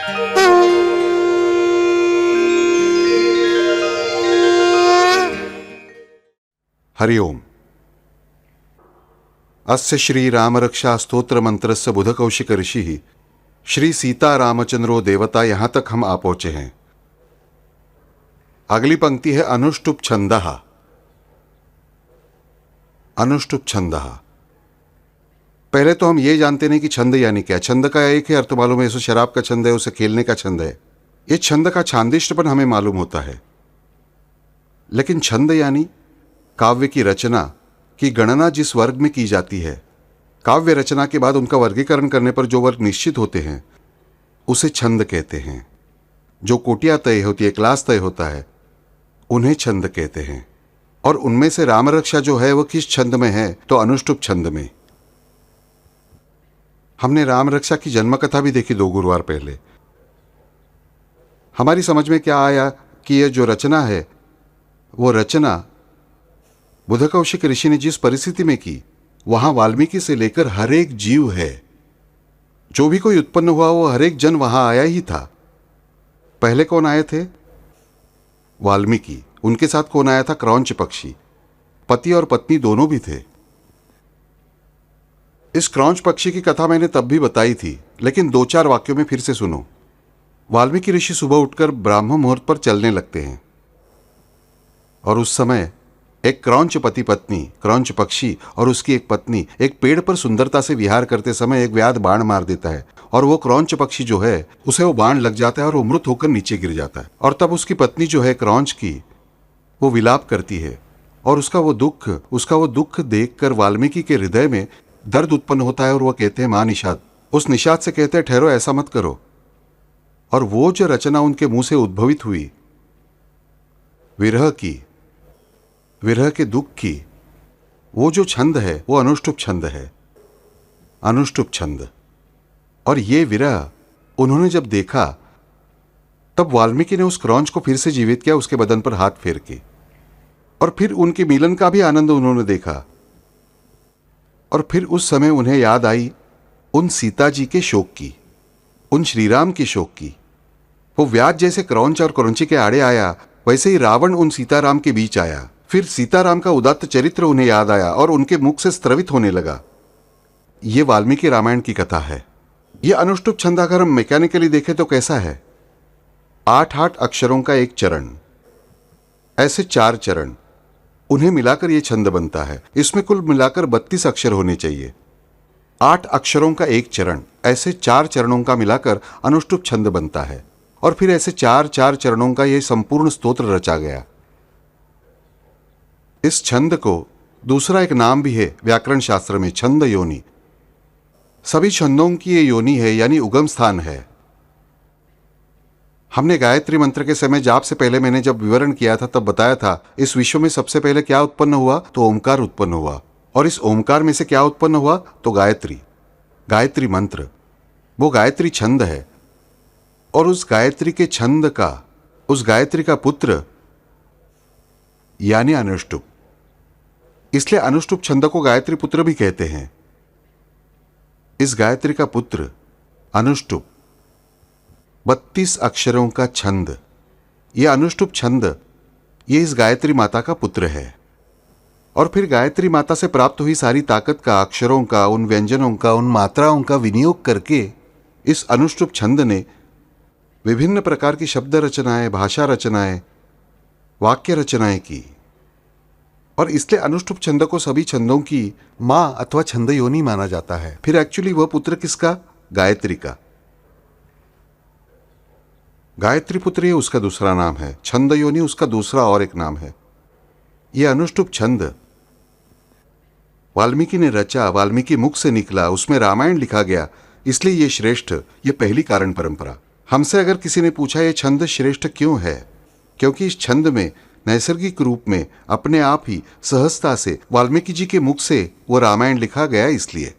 हरि ओम। अस्य श्री रामरक्षा स्तोत्र मंत्रस्य बुधकौशिक ऋषि श्री सीता रामचंद्रो देवता। यहां तक हम आ पहुंचे हैं। अगली पंक्ति है अनुष्टुप छंदः। अनुष्टुप छंदः। पहले तो हम ये जानते नहीं कि छंद यानी क्या। छंद का एक ही अर्थ मालूम है, उसे शराब का छंद है, उसे खेलने का छंद है। ये छंद का छांदिष्टपन हमें मालूम होता है, लेकिन छंद यानी काव्य की रचना की गणना जिस वर्ग में की जाती है, काव्य रचना के बाद उनका वर्गीकरण करने पर जो वर्ग निश्चित होते हैं उसे छंद कहते हैं। जो कोटियां तय होती है, क्लास तय होता है, उन्हें छंद कहते हैं। और उनमें से रामरक्षा जो है वो किस छंद में है, तो अनुष्टुप छंद में। हमने रामरक्षा की जन्म कथा भी देखी 2 गुरुवार पहले। हमारी समझ में क्या आया कि यह जो रचना है वो रचना बुधकौशिक ऋषि ने जिस परिस्थिति में की, वहां वाल्मीकि से लेकर हर एक जीव है। जो भी कोई उत्पन्न हुआ वो हर एक जन वहां आया ही था। पहले कौन आए थे? वाल्मीकि। उनके साथ कौन आया था? क्रौंच पक्षी। पति और पत्नी दोनों भी थे। इस क्रौंच पक्षी की कथा मैंने तब भी बताई थी, लेकिन 2-4 वाक्यों में फिर से सुनो। वाल्मीकि ऋषि सुबह उठकर ब्राह्म मुहूर्त पर चलने लगते हैं, और उस समय एक क्रौंच पति पत्नी, क्रौंच पक्षी और उसकी एक पत्नी एक पेड़ पर सुंदरता से विहार करते समय एक व्याध बाण मार देता है, और वो क्रौंच पक्षी जो है उसे वो बाण लग जाता है और वो मृत होकर नीचे गिर जाता है। और तब उसकी पत्नी जो है क्रौंच की, वो विलाप करती है, और उसका वो दुख देखकर वाल्मीकि के हृदय में दर्द उत्पन्न होता है, और वह कहते हैं मां निषाद। उस निषाद से कहते हैं ठहरो, ऐसा मत करो। और वो जो रचना उनके मुंह से उद्भवित हुई, विरह के दुख की, वो जो छंद है वो अनुष्टुप छंद है। अनुष्टुप छंद। और ये विरह उन्होंने जब देखा, तब वाल्मीकि ने उस क्रौंच को फिर से जीवित किया, उसके बदन पर हाथ फेर के, और फिर उनके मिलन का भी आनंद उन्होंने देखा। और फिर उस समय उन्हें याद आई उन सीता जी के शोक की, उन श्रीराम के शोक की। वो व्याध जैसे क्रौंच और क्रौंची के आड़े आया, वैसे ही रावण उन सीताराम के बीच आया। फिर सीताराम का उदात्त चरित्र उन्हें याद आया और उनके मुख से स्त्रवित होने लगा। ये वाल्मीकि रामायण की कथा है। यह अनुष्टुप छंद अगर हम मैकेनिकली देखें तो कैसा है? 8-8 अक्षरों का एक चरण, ऐसे 4 चरण, उन्हें मिलाकर यह छंद बनता है। इसमें कुल मिलाकर 32 अक्षर होने चाहिए। 8 अक्षरों का एक चरण, ऐसे 4 चरणों का मिलाकर अनुष्टुप छंद बनता है। और फिर ऐसे 4-4 चरणों का यह संपूर्ण स्तोत्र रचा गया। इस छंद को दूसरा एक नाम भी है व्याकरण शास्त्र में, छंद योनि। सभी छंदों की ये योनि है, यानी उगम स्थान है। हमने गायत्री मंत्र के समय जाप से पहले मैंने जब विवरण किया था तब बताया था इस विश्व में सबसे पहले क्या उत्पन्न हुआ, तो ओमकार उत्पन्न हुआ। और इस ओमकार में से क्या उत्पन्न हुआ, तो गायत्री। गायत्री मंत्र, वो गायत्री छंद है। और उस गायत्री के छंद का, उस गायत्री का पुत्र यानी अनुष्टुप। इसलिए अनुष्टुप छंद को गायत्री पुत्र भी कहते हैं। इस गायत्री का पुत्र अनुष्टुप 32 अक्षरों का छंद, यह अनुष्टुप छंद, ये इस गायत्री माता का पुत्र है। और फिर गायत्री माता से प्राप्त हुई सारी ताकत का, अक्षरों का, उन व्यंजनों का, उन मात्राओं का विनियोग करके इस अनुष्टुप छंद ने विभिन्न प्रकार की शब्द रचनाएं, भाषा रचनाएं, वाक्य रचनाएं की। और इसलिए अनुष्टुप छंद को सभी छंदों की मां अथवा छंद योनि माना जाता है। फिर एक्चुअली वह पुत्र किसका? गायत्री का। गायत्री पुत्र ये उसका दूसरा नाम है, छंद योनि उसका दूसरा और एक नाम है। यह अनुष्टुप छंद वाल्मीकि ने रचा, वाल्मीकि मुख से निकला, उसमें रामायण लिखा गया, इसलिए ये श्रेष्ठ, ये पहली कारण परंपरा। हमसे अगर किसी ने पूछा ये छंद श्रेष्ठ क्यों है, क्योंकि इस छंद में नैसर्गिक रूप में अपने आप ही सहजता से वाल्मीकि जी के मुख से वो रामायण लिखा गया इसलिए।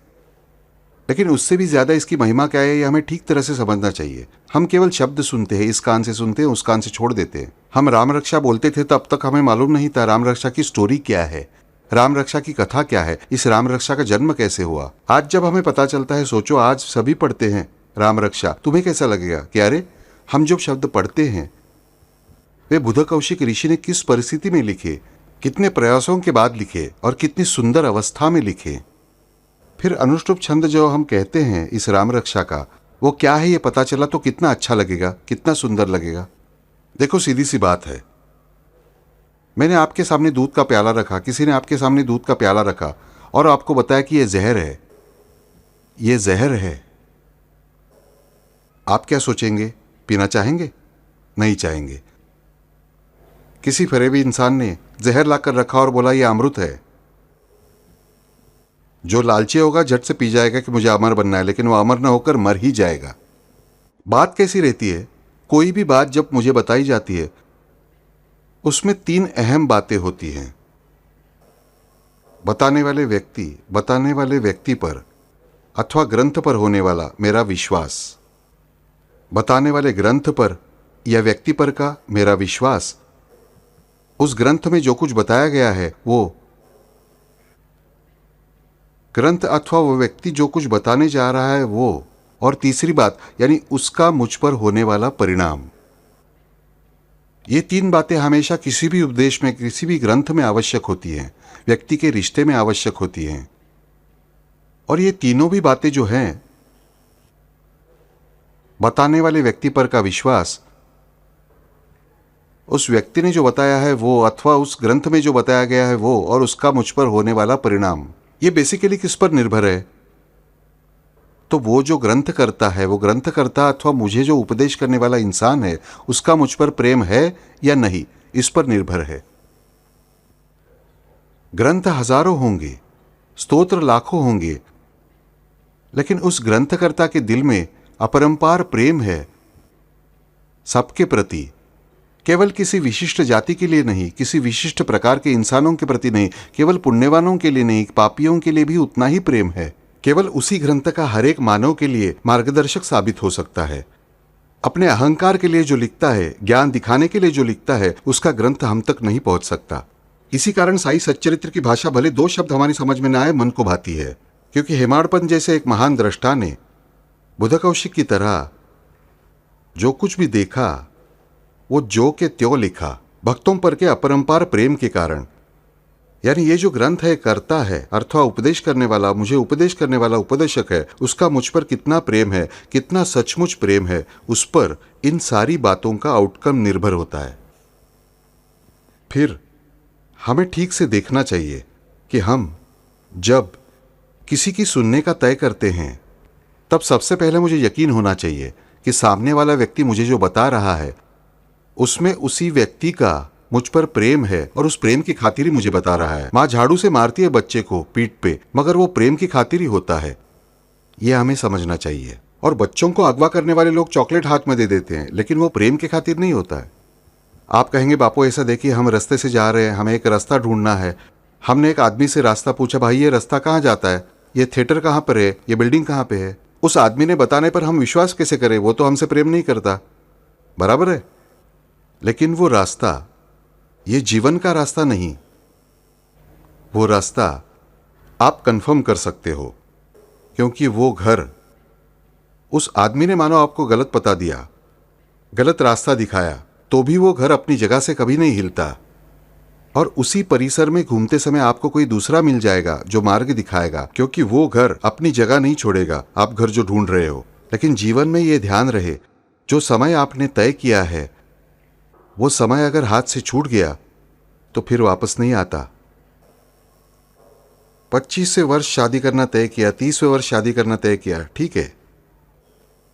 लेकिन उससे भी ज्यादा इसकी महिमा क्या है, ये हमें ठीक तरह से समझना चाहिए। हम केवल शब्द सुनते हैं, इस कान से सुनते हैं, उस कान से छोड़ देते हैं। हम राम रक्षा बोलते थे तब तक हमें मालूम नहीं था राम रक्षा की स्टोरी क्या है, राम रक्षा की कथा क्या है, इस राम रक्षा का जन्म कैसे हुआ। आज जब हमें पता चलता है, सोचो आज सभी पढ़ते हैं, राम रक्षा, तुम्हें कैसा लगेगा कि अरे हम जो शब्द पढ़ते हैं वे बुध कौशिक ऋषि ने किस परिस्थिति में लिखे, कितने प्रयासों के बाद लिखे और कितनी सुंदर अवस्था में लिखे। फिर अनुष्टुप छंद जो हम कहते हैं इस राम रक्षा का, वो क्या है ये पता चला तो कितना अच्छा लगेगा, कितना सुंदर लगेगा। देखो सीधी सी बात है, मैंने आपके सामने दूध का प्याला रखा, किसी ने आपके सामने दूध का प्याला रखा और आपको बताया कि ये जहर है, ये जहर है। आप क्या सोचेंगे? पीना चाहेंगे? नहीं चाहेंगे। किसी फरेबी इंसान ने जहर लाकर रखा और बोला ये अमृत है। जो लालची होगा झट से पी जाएगा कि मुझे अमर बनना है, लेकिन वो अमर न होकर मर ही जाएगा। बात कैसी रहती है, कोई भी बात जब मुझे बताई जाती है उसमें 3 अहम बातें होती हैं। बताने वाले व्यक्ति पर अथवा ग्रंथ पर होने वाला मेरा विश्वास, बताने वाले ग्रंथ पर या व्यक्ति पर का मेरा विश्वास, उस ग्रंथ में जो कुछ बताया गया है वो ग्रंथ अथवा वो व्यक्ति जो कुछ बताने जा रहा है वो, और तीसरी बात यानी उसका मुझ पर होने वाला परिणाम। ये 3 बातें हमेशा किसी भी उपदेश में, किसी भी ग्रंथ में आवश्यक होती हैं, व्यक्ति के रिश्ते में आवश्यक होती हैं। और ये तीनों भी बातें जो हैं, बताने वाले व्यक्ति पर का विश्वास, उस व्यक्ति ने जो बताया है वो अथवा उस ग्रंथ में जो बताया गया है वो, और उसका मुझ पर होने वाला परिणाम, ये बेसिकली किस पर निर्भर है? तो वो जो ग्रंथ करता है, वो ग्रंथकर्ता अथवा मुझे जो उपदेश करने वाला इंसान है, उसका मुझ पर प्रेम है या नहीं, इस पर निर्भर है। ग्रंथ हजारों होंगे, स्तोत्र लाखों होंगे, लेकिन उस ग्रंथकर्ता के दिल में अपरंपार प्रेम है सबके प्रति। केवल किसी विशिष्ट जाति के लिए नहीं, किसी विशिष्ट प्रकार के इंसानों के प्रति नहीं, केवल पुण्यवानों के लिए नहीं, पापियों के लिए भी उतना ही प्रेम है। केवल उसी ग्रंथ का हर एक मानव के लिए मार्गदर्शक साबित हो सकता है। अपने अहंकार के लिए जो लिखता है, ज्ञान दिखाने के लिए जो लिखता है, उसका ग्रंथ हम तक नहीं पहुंच सकता। इसी कारण साई सच्चरित्र की भाषा भले 2 शब्द हमारी समझ में न आए, मन को भाती है, क्योंकि हेमाड़पंत जैसे एक महान दृष्टा ने बुध कौशिक की तरह जो कुछ भी देखा वो जो के त्यों लिखा, भक्तों पर के अपरंपार प्रेम के कारण। यानी ये जो ग्रंथ है करता है, अथवा उपदेश करने वाला, मुझे उपदेश करने वाला उपदेशक है, उसका मुझ पर कितना प्रेम है, कितना सचमुच प्रेम है, उस पर इन सारी बातों का आउटकम निर्भर होता है। फिर हमें ठीक से देखना चाहिए कि हम जब किसी की सुनने का तय करते हैं तब सबसे पहले मुझे यकीन होना चाहिए कि सामने वाला व्यक्ति मुझे जो बता रहा है उसमें उसी व्यक्ति का मुझ पर प्रेम है और उस प्रेम की खातिर ही मुझे बता रहा है। माँ झाड़ू से मारती है बच्चे को पीठ पे, मगर वो प्रेम की खातिर ही होता है, ये हमें समझना चाहिए। और बच्चों को अगवा करने वाले लोग चॉकलेट हाथ में दे देते हैं, लेकिन वो प्रेम की खातिर नहीं होता है। आप कहेंगे बापू ऐसा देखिए, हम रास्ते से जा रहे हैं, हमें एक रास्ता ढूंढना है। हमने एक आदमी से रास्ता पूछा, भाई ये रास्ता कहाँ जाता है, ये थिएटर कहाँ पर है, ये बिल्डिंग कहाँ पे है। उस आदमी ने बताने पर हम विश्वास कैसे करें? वो तो हमसे प्रेम नहीं करता, बराबर है। लेकिन वो रास्ता ये जीवन का रास्ता नहीं, वो रास्ता आप कंफर्म कर सकते हो, क्योंकि वो घर, उस आदमी ने मानो आपको गलत पता दिया, गलत रास्ता दिखाया, तो भी वो घर अपनी जगह से कभी नहीं हिलता। और उसी परिसर में घूमते समय आपको कोई दूसरा मिल जाएगा जो मार्ग दिखाएगा, क्योंकि वो घर अपनी जगह नहीं छोड़ेगा, आप घर जो ढूंढ रहे हो। लेकिन जीवन में ये ध्यान रहे, जो समय आपने तय किया है वो समय अगर हाथ से छूट गया तो फिर वापस नहीं आता। 25वें वर्ष शादी करना तय किया, 30वें वर्ष शादी करना तय किया, ठीक है।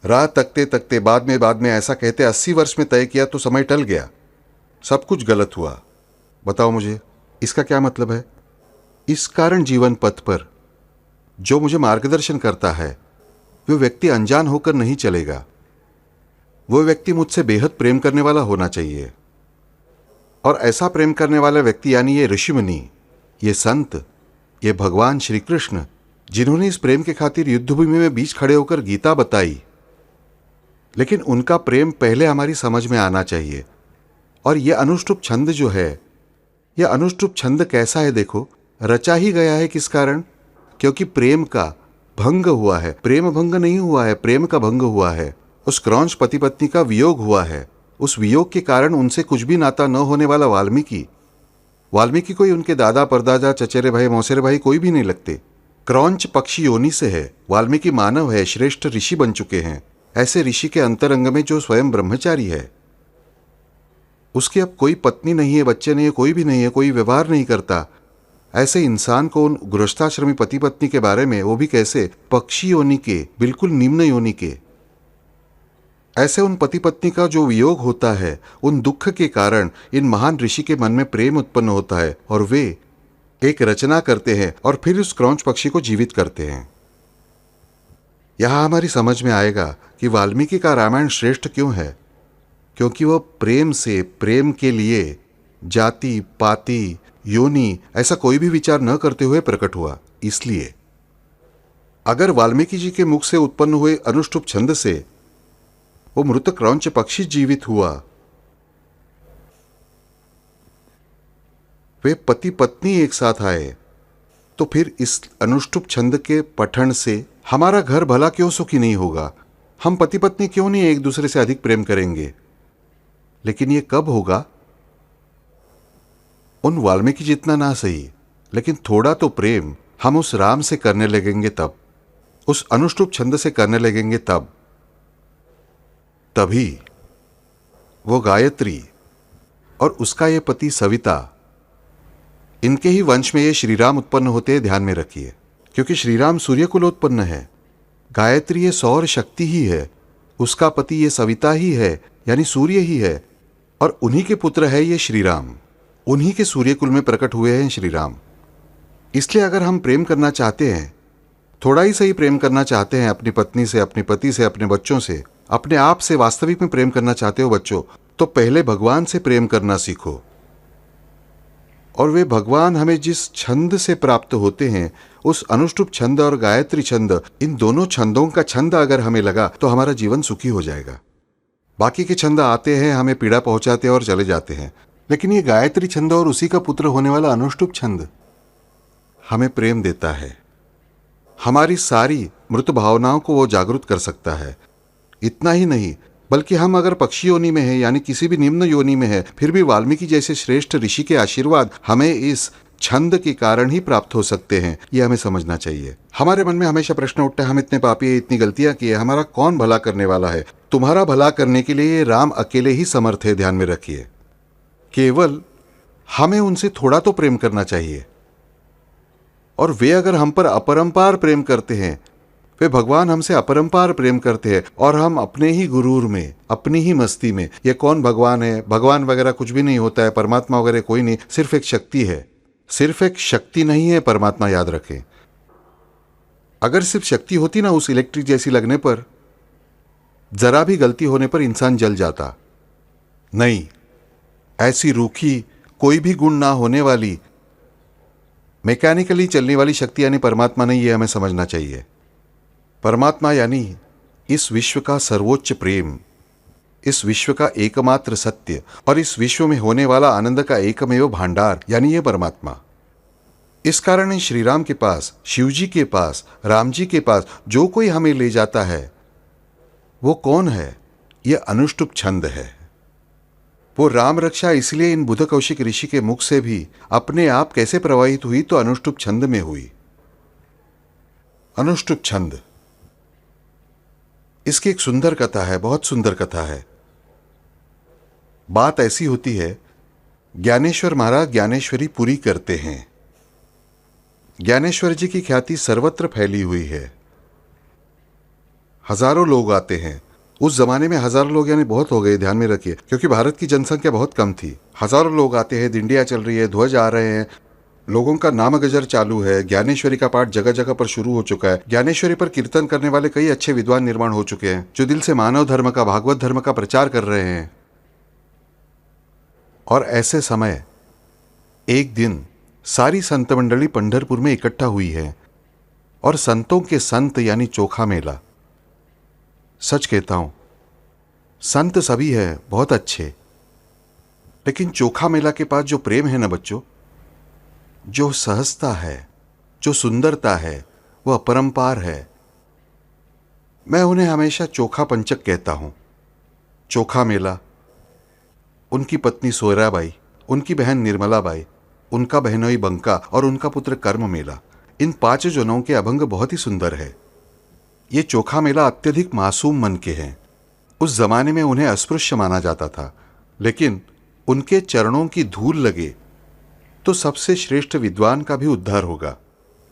राह तकते तकते बाद में ऐसा कहते 80 वर्ष में तय किया तो समय टल गया, सब कुछ गलत हुआ। बताओ मुझे इसका क्या मतलब है? इस कारण जीवन पथ पर जो मुझे मार्गदर्शन करता है वो व्यक्ति अनजान होकर नहीं चलेगा। वो व्यक्ति मुझसे बेहद प्रेम करने वाला होना चाहिए, और ऐसा प्रेम करने वाला व्यक्ति यानी ये ऋषिमुनि, ये संत, ये भगवान श्री कृष्ण, जिन्होंने इस प्रेम के खातिर युद्धभूमि में बीच खड़े होकर गीता बताई, लेकिन उनका प्रेम पहले हमारी समझ में आना चाहिए। और यह अनुष्टुप छंद जो है, यह अनुष्टुप छंद कैसा है देखो, रचा ही गया है किस कारण? क्योंकि प्रेम का, भंग हुआ है, प्रेम भंग नहीं हुआ है, प्रेम का भंग हुआ है। उस क्रौंच पति पत्नी का वियोग हुआ है। उस वियोग के कारण उनसे कुछ भी नाता न होने वाला वाल्मीकि कोई उनके दादा परदादा चचेरे भाई मौसेरे भाई कोई भी नहीं लगते। क्रौंच पक्षी योनि से है, वाल्मीकि मानव है, श्रेष्ठ ऋषि बन चुके हैं। ऐसे ऋषि के अंतरंग में जो स्वयं ब्रह्मचारी है, उसकी अब कोई पत्नी नहीं है, बच्चे नहीं है, कोई भी नहीं है, कोई व्यवहार नहीं करता। ऐसे इंसान को उन गृहस्थाश्रमी पति पत्नी के बारे में, वो भी कैसे, पक्षी योनि के, बिल्कुल निम्न योनि के, ऐसे उन पति पत्नी का जो वियोग होता है, उन दुख के कारण इन महान ऋषि के मन में प्रेम उत्पन्न होता है और वे एक रचना करते हैं और फिर उस क्रौंच पक्षी को जीवित करते हैं। यहां हमारी समझ में आएगा कि वाल्मीकि का रामायण श्रेष्ठ क्यों है, क्योंकि वह प्रेम से, प्रेम के लिए जाति पाति योनि ऐसा कोई भी विचार न करते हुए प्रकट हुआ। इसलिए अगर वाल्मीकि जी के मुख से उत्पन्न हुए अनुष्टुप छंद से वो मृत क्रौंच पक्षी जीवित हुआ, वे पति पत्नी एक साथ आए, तो फिर इस अनुष्टुप छंद के पठन से हमारा घर भला क्यों सुखी नहीं होगा, हम पति पत्नी क्यों नहीं एक दूसरे से अधिक प्रेम करेंगे। लेकिन ये कब होगा? उन वाल्मीकि जितना ना सही, लेकिन थोड़ा तो प्रेम हम उस राम से करने लगेंगे तब, उस अनुष्टुप छंद से करने लगेंगे तभी वो गायत्री और उसका ये पति सविता, इनके ही वंश में ये श्रीराम उत्पन्न होते हैं, ध्यान में रखिए। क्योंकि श्रीराम सूर्य कुलोत्पन्न है, गायत्री ये सौर शक्ति ही है, उसका पति ये सविता ही है, यानी सूर्य ही है, और उन्हीं के पुत्र है ये श्रीराम, उन्हीं के सूर्य कुल में प्रकट हुए हैं श्रीराम। इसलिए अगर हम प्रेम करना चाहते हैं, थोड़ा ही सही प्रेम करना चाहते हैं अपनी पत्नी से, अपने पति से, अपने बच्चों से, अपने आप से वास्तविक में प्रेम करना चाहते हो बच्चों, तो पहले भगवान से प्रेम करना सीखो। और वे भगवान हमें जिस छंद से प्राप्त होते हैं, उस अनुष्टुप छंद और गायत्री छंद, इन दोनों छंदों का छंद अगर हमें लगा तो हमारा जीवन सुखी हो जाएगा। बाकी के छंद आते हैं, हमें पीड़ा पहुंचाते हैं और चले जाते हैं, लेकिन ये गायत्री छंद और उसी का पुत्र होने वाला अनुष्टुप छंद हमें प्रेम देता है। हमारी सारी मृत भावनाओं को वो जागृत कर सकता है। इतना ही नहीं, बल्कि हम अगर पक्षी योनि में हैं, यानी किसी भी निम्न योनि में है, फिर भी वाल्मीकि जैसे श्रेष्ठ ऋषि के आशीर्वाद हमें इस छंद के कारण ही प्राप्त हो सकते हैं। यह हमें समझना चाहिए। हमारे मन में हमेशा प्रश्न उठता है, हम इतने पापी है, इतनी गलतियां की है, हमारा कौन भला करने वाला है? तुम्हारा भला करने के लिए राम अकेले ही समर्थ है, ध्यान में रखिए। केवल हमें उनसे थोड़ा तो प्रेम करना चाहिए, और वे अगर हम पर अपरंपार प्रेम करते हैं, वे भगवान हमसे अपरंपार प्रेम करते हैं, और हम अपने ही गुरूर में, अपनी ही मस्ती में, ये कौन भगवान है, भगवान वगैरह कुछ भी नहीं होता है, परमात्मा वगैरह कोई नहीं, सिर्फ एक शक्ति है। सिर्फ एक शक्ति नहीं है परमात्मा, याद रखें। अगर सिर्फ शक्ति होती ना उस इलेक्ट्रिक जैसी लगने पर, जरा भी गलती होने पर इंसान जल जाता। नहीं, ऐसी रूखी, कोई भी गुण ना होने वाली, मैकेनिकली चलने वाली शक्ति यानी परमात्मा नहीं, ये हमें समझना चाहिए। परमात्मा यानी इस विश्व का सर्वोच्च प्रेम, इस विश्व का एकमात्र सत्य, और इस विश्व में होने वाला आनंद का एकमेव भांडार, यानी ये परमात्मा। इस कारण श्री राम के पास, शिव जी के पास, राम जी के पास जो कोई हमें ले जाता है, वो कौन है? ये अनुष्टुप छंद है। वो राम रक्षा इसलिए इन बुध कौशिक ऋषि के मुख से भी अपने आप कैसे प्रवाहित हुई, तो अनुष्टुप छंद में हुई। अनुष्टुप छंद, इसकी एक सुंदर कथा है, बहुत सुंदर कथा है। बात ऐसी होती है, ज्ञानेश्वर महाराज ज्ञानेश्वरी पूरी करते हैं। ज्ञानेश्वर जी की ख्याति सर्वत्र फैली हुई है, हजारों लोग आते हैं। उस जमाने में हजारों लोग यानी बहुत हो गए, ध्यान में रखिए, क्योंकि भारत की जनसंख्या बहुत कम थी। हजारों लोग आते हैं, दिंडियां चल रही है, ध्वज आ रहे हैं, लोगों का नाम गजर चालू है, ज्ञानेश्वरी का पाठ जगह जगह पर शुरू हो चुका है। ज्ञानेश्वरी पर कीर्तन करने वाले कई अच्छे विद्वान निर्माण हो चुके हैं, जो दिल से मानव धर्म का, भागवत धर्म का प्रचार कर रहे हैं। और ऐसे समय एक दिन सारी संत मंडली पंढरपुर में इकट्ठा हुई है, और संतों के संत यानी चोखा मेला। सच कहता हूं, संत सभी है बहुत अच्छे, लेकिन चोखा मेला के पास जो प्रेम है ना बच्चों, जो सहजता है, जो सुंदरता है, वो अपरंपार है। मैं उन्हें हमेशा चोखा पंचक कहता हूं। चोखा मेला, उनकी पत्नी सोयराबाई, उनकी बहन निर्मलाबाई, उनका बहनोई बंका और उनका पुत्र कर्म मेला, इन 5 जनों के अभंग बहुत ही सुंदर है। ये चोखा मेला अत्यधिक मासूम मन के हैं। उस जमाने में उन्हें अस्पृश्य माना जाता था, लेकिन उनके चरणों की धूल लगे तो सबसे श्रेष्ठ विद्वान का भी उद्धार होगा।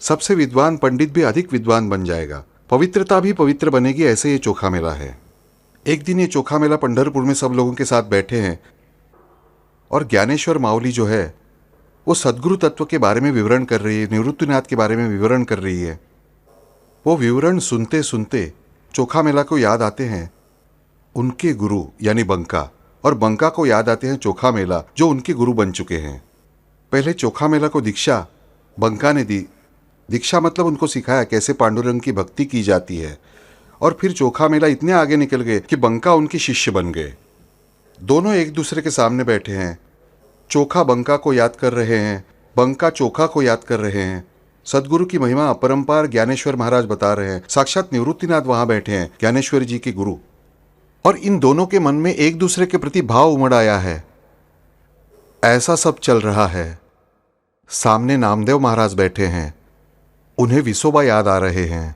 सबसे विद्वान पंडित भी अधिक विद्वान बन जाएगा, पवित्रता भी पवित्र बनेगी। ऐसे ये चोखा मेला है। एक दिन ये चोखा मेला पंढरपुर में सब लोगों के साथ बैठे हैं और ज्ञानेश्वर माऊली जो है वो सद्गुरु तत्व के बारे में विवरण कर रही है, निवृत्तिनाथ के बारे में विवरण कर रही है। वो विवरण सुनते सुनते चोखा मेला को याद आते हैं उनके गुरु यानी बंका, और बंका को याद आते हैं चोखा मेला जो उनके गुरु बन चुके हैं। पहले चोखा मेला को दीक्षा बंका ने दी। दीक्षा मतलब उनको सिखाया कैसे पांडुरंग की भक्ति की जाती है। और फिर चोखा मेला इतने आगे निकल गए कि बंका उनके शिष्य बन गए। दोनों एक दूसरे के सामने बैठे हैं। चोखा बंका को याद कर रहे हैं, बंका चोखा को याद कर रहे हैं। सदगुरु की महिमा अपरंपार ज्ञानेश्वर महाराज बता रहे हैं। साक्षात निवृत्तिनाथ वहां बैठे हैं, ज्ञानेश्वर जी के गुरु। और इन दोनों के मन में एक दूसरे के प्रति भाव उमड़ आया है। ऐसा सब चल रहा है। सामने नामदेव महाराज बैठे हैं, उन्हें विसोबा याद आ रहे हैं।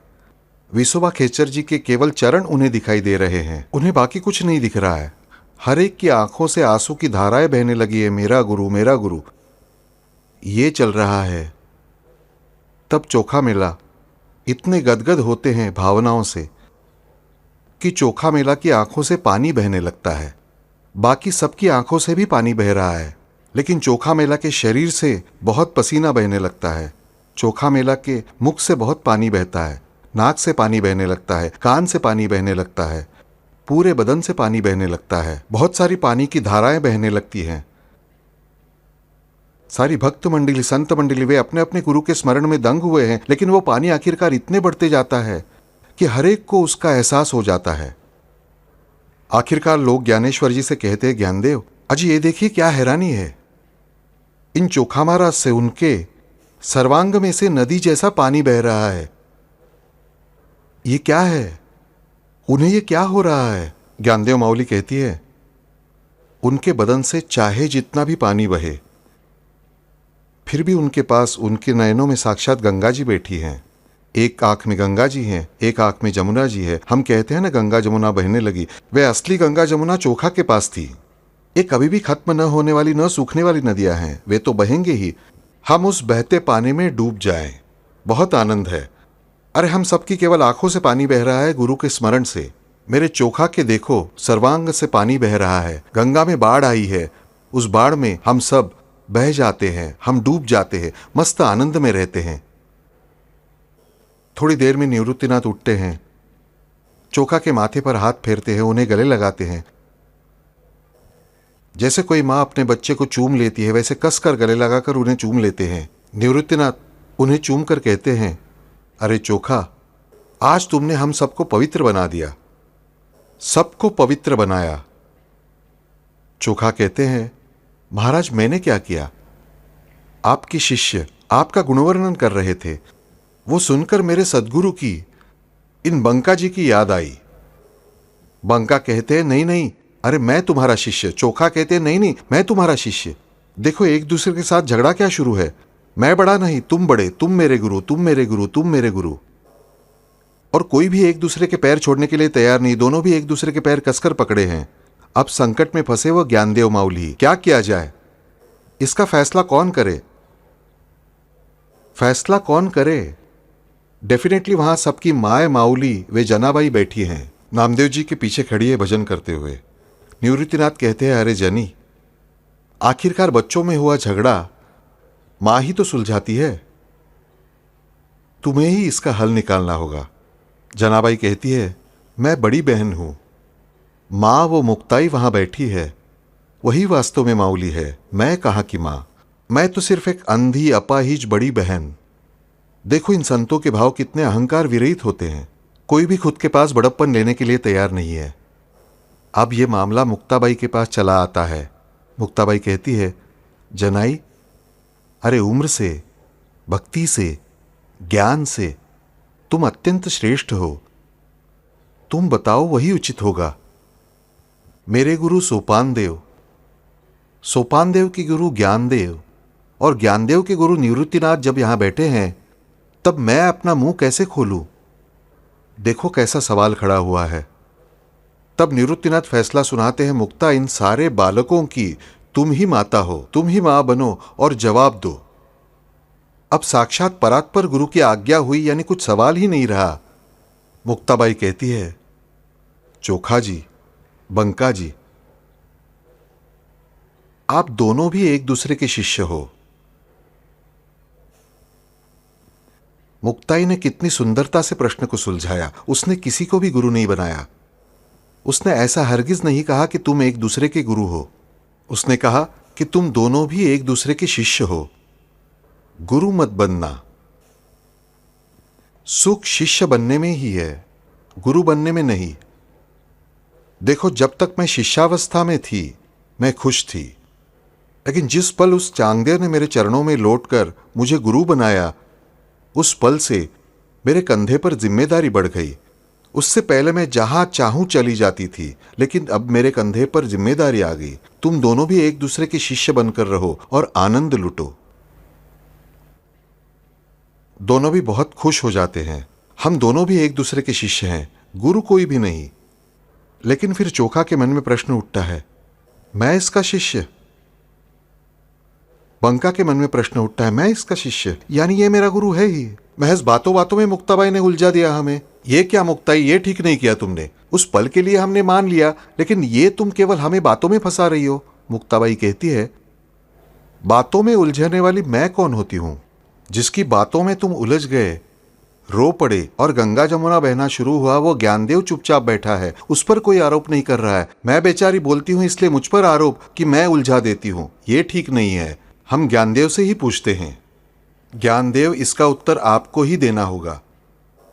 विसोबा खेचर जी के केवल चरण उन्हें दिखाई दे रहे हैं, उन्हें बाकी कुछ नहीं दिख रहा है। हर एक की आंखों से आंसू की धाराएं बहने लगी है, मेरा गुरु मेरा गुरु, ये चल रहा है। तब चोखा मेला इतने गदगद होते हैं भावनाओं से कि चोखा मेला की आंखों से पानी बहने लगता है। बाकी सबकी आंखों से भी पानी बह रहा है, लेकिन चोखा मेला के शरीर से बहुत पसीना बहने लगता है। चोखा मेला के मुख से बहुत पानी बहता है, नाक से पानी बहने लगता है, कान से पानी बहने लगता है, पूरे बदन से पानी बहने लगता है। बहुत सारी पानी की धाराएं बहने लगती हैं। सारी भक्त मंडली, संत मंडली, वे अपने अपने गुरु के स्मरण में दंग हुए हैं, लेकिन वो पानी आखिरकार इतने बढ़ते जाता है कि हर एक को उसका एहसास हो जाता है। आखिरकार लोग ज्ञानेश्वर जी से कहते हैं, ज्ञानदेव अजी ये देखिए क्या हैरानी है, इन चोखा महाराज से उनके सर्वांग में से नदी जैसा पानी बह रहा है। ये क्या है, उन्हें ये क्या हो रहा है? ज्ञानदेव माऊली कहती है, उनके बदन से चाहे जितना भी पानी बहे, फिर भी उनके पास उनके नयनों में साक्षात गंगा जी बैठी हैं। एक आंख में गंगा जी हैं, एक आंख में जमुना जी है। हम कहते हैं ना गंगा जमुना बहने लगी, वे असली गंगा जमुना चोखा के पास थी। ये कभी भी खत्म न होने वाली, न सूखने वाली नदियां हैं, वे तो बहेंगे ही। हम उस बहते पानी में डूब जाएं, बहुत आनंद है। अरे हम सबकी केवल आंखों से पानी बह रहा है गुरु के स्मरण से। मेरे चोखा के देखो सर्वांग से पानी बह रहा है। गंगा में बाढ़ आई है, उस बाढ़ में हम सब बह जाते हैं, हम डूब जाते हैं, मस्त आनंद में रहते हैं। थोड़ी देर में निवृत्तिनाथ उठते हैं, चोखा के माथे पर हाथ फेरते हैं, उन्हें गले लगाते हैं। जैसे कोई माँ अपने बच्चे को चूम लेती है, वैसे कसकर गले लगाकर उन्हें चूम लेते हैं। निवृत्तिनाथ उन्हें चूम कर कहते हैं, अरे चोखा, आज तुमने हम सबको पवित्र बना दिया, सबको पवित्र बनाया। चोखा कहते हैं, महाराज मैंने क्या किया? आपके शिष्य आपका गुणवर्णन कर रहे थे, वो सुनकर मेरे सदगुरु की, इन बंका जी की याद आई। बंका कहते हैं, नहीं नहीं, अरे मैं तुम्हारा शिष्य। चोखा कहते हैं, नहीं नहीं, मैं तुम्हारा शिष्य। देखो एक दूसरे के साथ झगड़ा क्या शुरू है, मैं बड़ा नहीं तुम बड़े, तुम मेरे गुरु, तुम मेरे गुरु, तुम मेरे गुरु। और कोई भी एक दूसरे के पैर छोड़ने के लिए तैयार नहीं, दोनों भी एक दूसरे के पैर कसकर पकड़े हैं। अब संकट में फंसे वो ज्ञानदेव माऊली, क्या किया जाए? इसका फैसला कौन करे? फैसला कौन करे? डेफिनेटली वहां सबकी माए माऊली वे जनाबाई बैठी हैं, नामदेव जी के पीछे खड़ी है भजन करते हुए। निवृत्तिनाथ कहते हैं, अरे जनी, आखिरकार बच्चों में हुआ झगड़ा मां ही तो सुलझाती है, तुम्हें ही इसका हल निकालना होगा। जनाबाई कहती है, मैं बड़ी बहन हूं, मां वो मुक्ताई वहां बैठी है, वही वास्तव में माऊली है, मैं कहां की मां? मैं तो सिर्फ एक अंधी अपाहिज बड़ी बहन। देखो इन संतों के भाव कितने अहंकार विरहित होते हैं, कोई भी खुद के पास बड़प्पन लेने के लिए तैयार नहीं है। अब यह मामला मुक्ताबाई के पास चला आता है। मुक्ताबाई कहती है, जनाई, अरे उम्र से, भक्ति से, ज्ञान से तुम अत्यंत श्रेष्ठ हो, तुम बताओ वही उचित होगा। मेरे गुरु सोपानदेव, सोपानदेव के गुरु ज्ञानदेव और ज्ञानदेव के गुरु निवृत्तिनाथ जब यहां बैठे हैं तब मैं अपना मुंह कैसे खोलूं? देखो कैसा सवाल खड़ा हुआ है। तब निवृत्तिनाथ फैसला सुनाते हैं, मुक्ता, इन सारे बालकों की तुम ही माता हो, तुम ही मां बनो और जवाब दो। अब साक्षात परात्पर गुरु की आज्ञा हुई, यानी कुछ सवाल ही नहीं रहा। मुक्ताबाई कहती है, चोखा जी, बंका जी, आप दोनों भी एक दूसरे के शिष्य हो। मुक्ताई ने कितनी सुंदरता से प्रश्न को सुलझाया। उसने किसी को भी गुरु नहीं बनाया। उसने ऐसा हरगिज नहीं कहा कि तुम एक दूसरे के गुरु हो। उसने कहा कि तुम दोनों भी एक दूसरे के शिष्य हो। गुरु मत बनना। सुख शिष्य बनने में ही है, गुरु बनने में नहीं। देखो, जब तक मैं शिष्यावस्था में थी मैं खुश थी, लेकिन जिस पल उस चांगदेव ने मेरे चरणों में लौटकर मुझे गुरु बनाया, उस पल से मेरे कंधे पर जिम्मेदारी बढ़ गई। उससे पहले मैं जहां चाहूं चली जाती थी, लेकिन अब मेरे कंधे पर जिम्मेदारी आ गई। तुम दोनों भी एक दूसरे के शिष्य बनकर रहो और आनंद लुटो। दोनों भी बहुत खुश हो जाते हैं। हम दोनों भी एक दूसरे के शिष्य हैं, गुरु कोई भी नहीं। लेकिन फिर चोखा के मन में प्रश्न उठता है, मैं इसका शिष्य? बंका के मन में प्रश्न उठता है, मैं इसका शिष्य, यानी ये मेरा गुरु है ही। महज बातों बातों में मुक्ताबाई ने उलझा दिया हमें। ये क्या मुक्ताई, ये ठीक नहीं किया तुमने। उस पल के लिए हमने मान लिया, लेकिन ये तुम केवल हमें बातों में फंसा रही हो। मुक्ताबाई कहती है, बातों में उलझने वाली मैं कौन होती हूं? जिसकी बातों में तुम उलझ गए, रो पड़े और गंगा जमुना बहना शुरू हुआ, वो ज्ञानदेव चुपचाप बैठा है, उस पर कोई आरोप नहीं कर रहा है। मैं बेचारी बोलती हूं इसलिए मुझ पर आरोप कि मैं उलझा देती हूं। ये ठीक नहीं है। हम ज्ञानदेव से ही पूछते हैं। ज्ञानदेव, इसका उत्तर आपको ही देना होगा।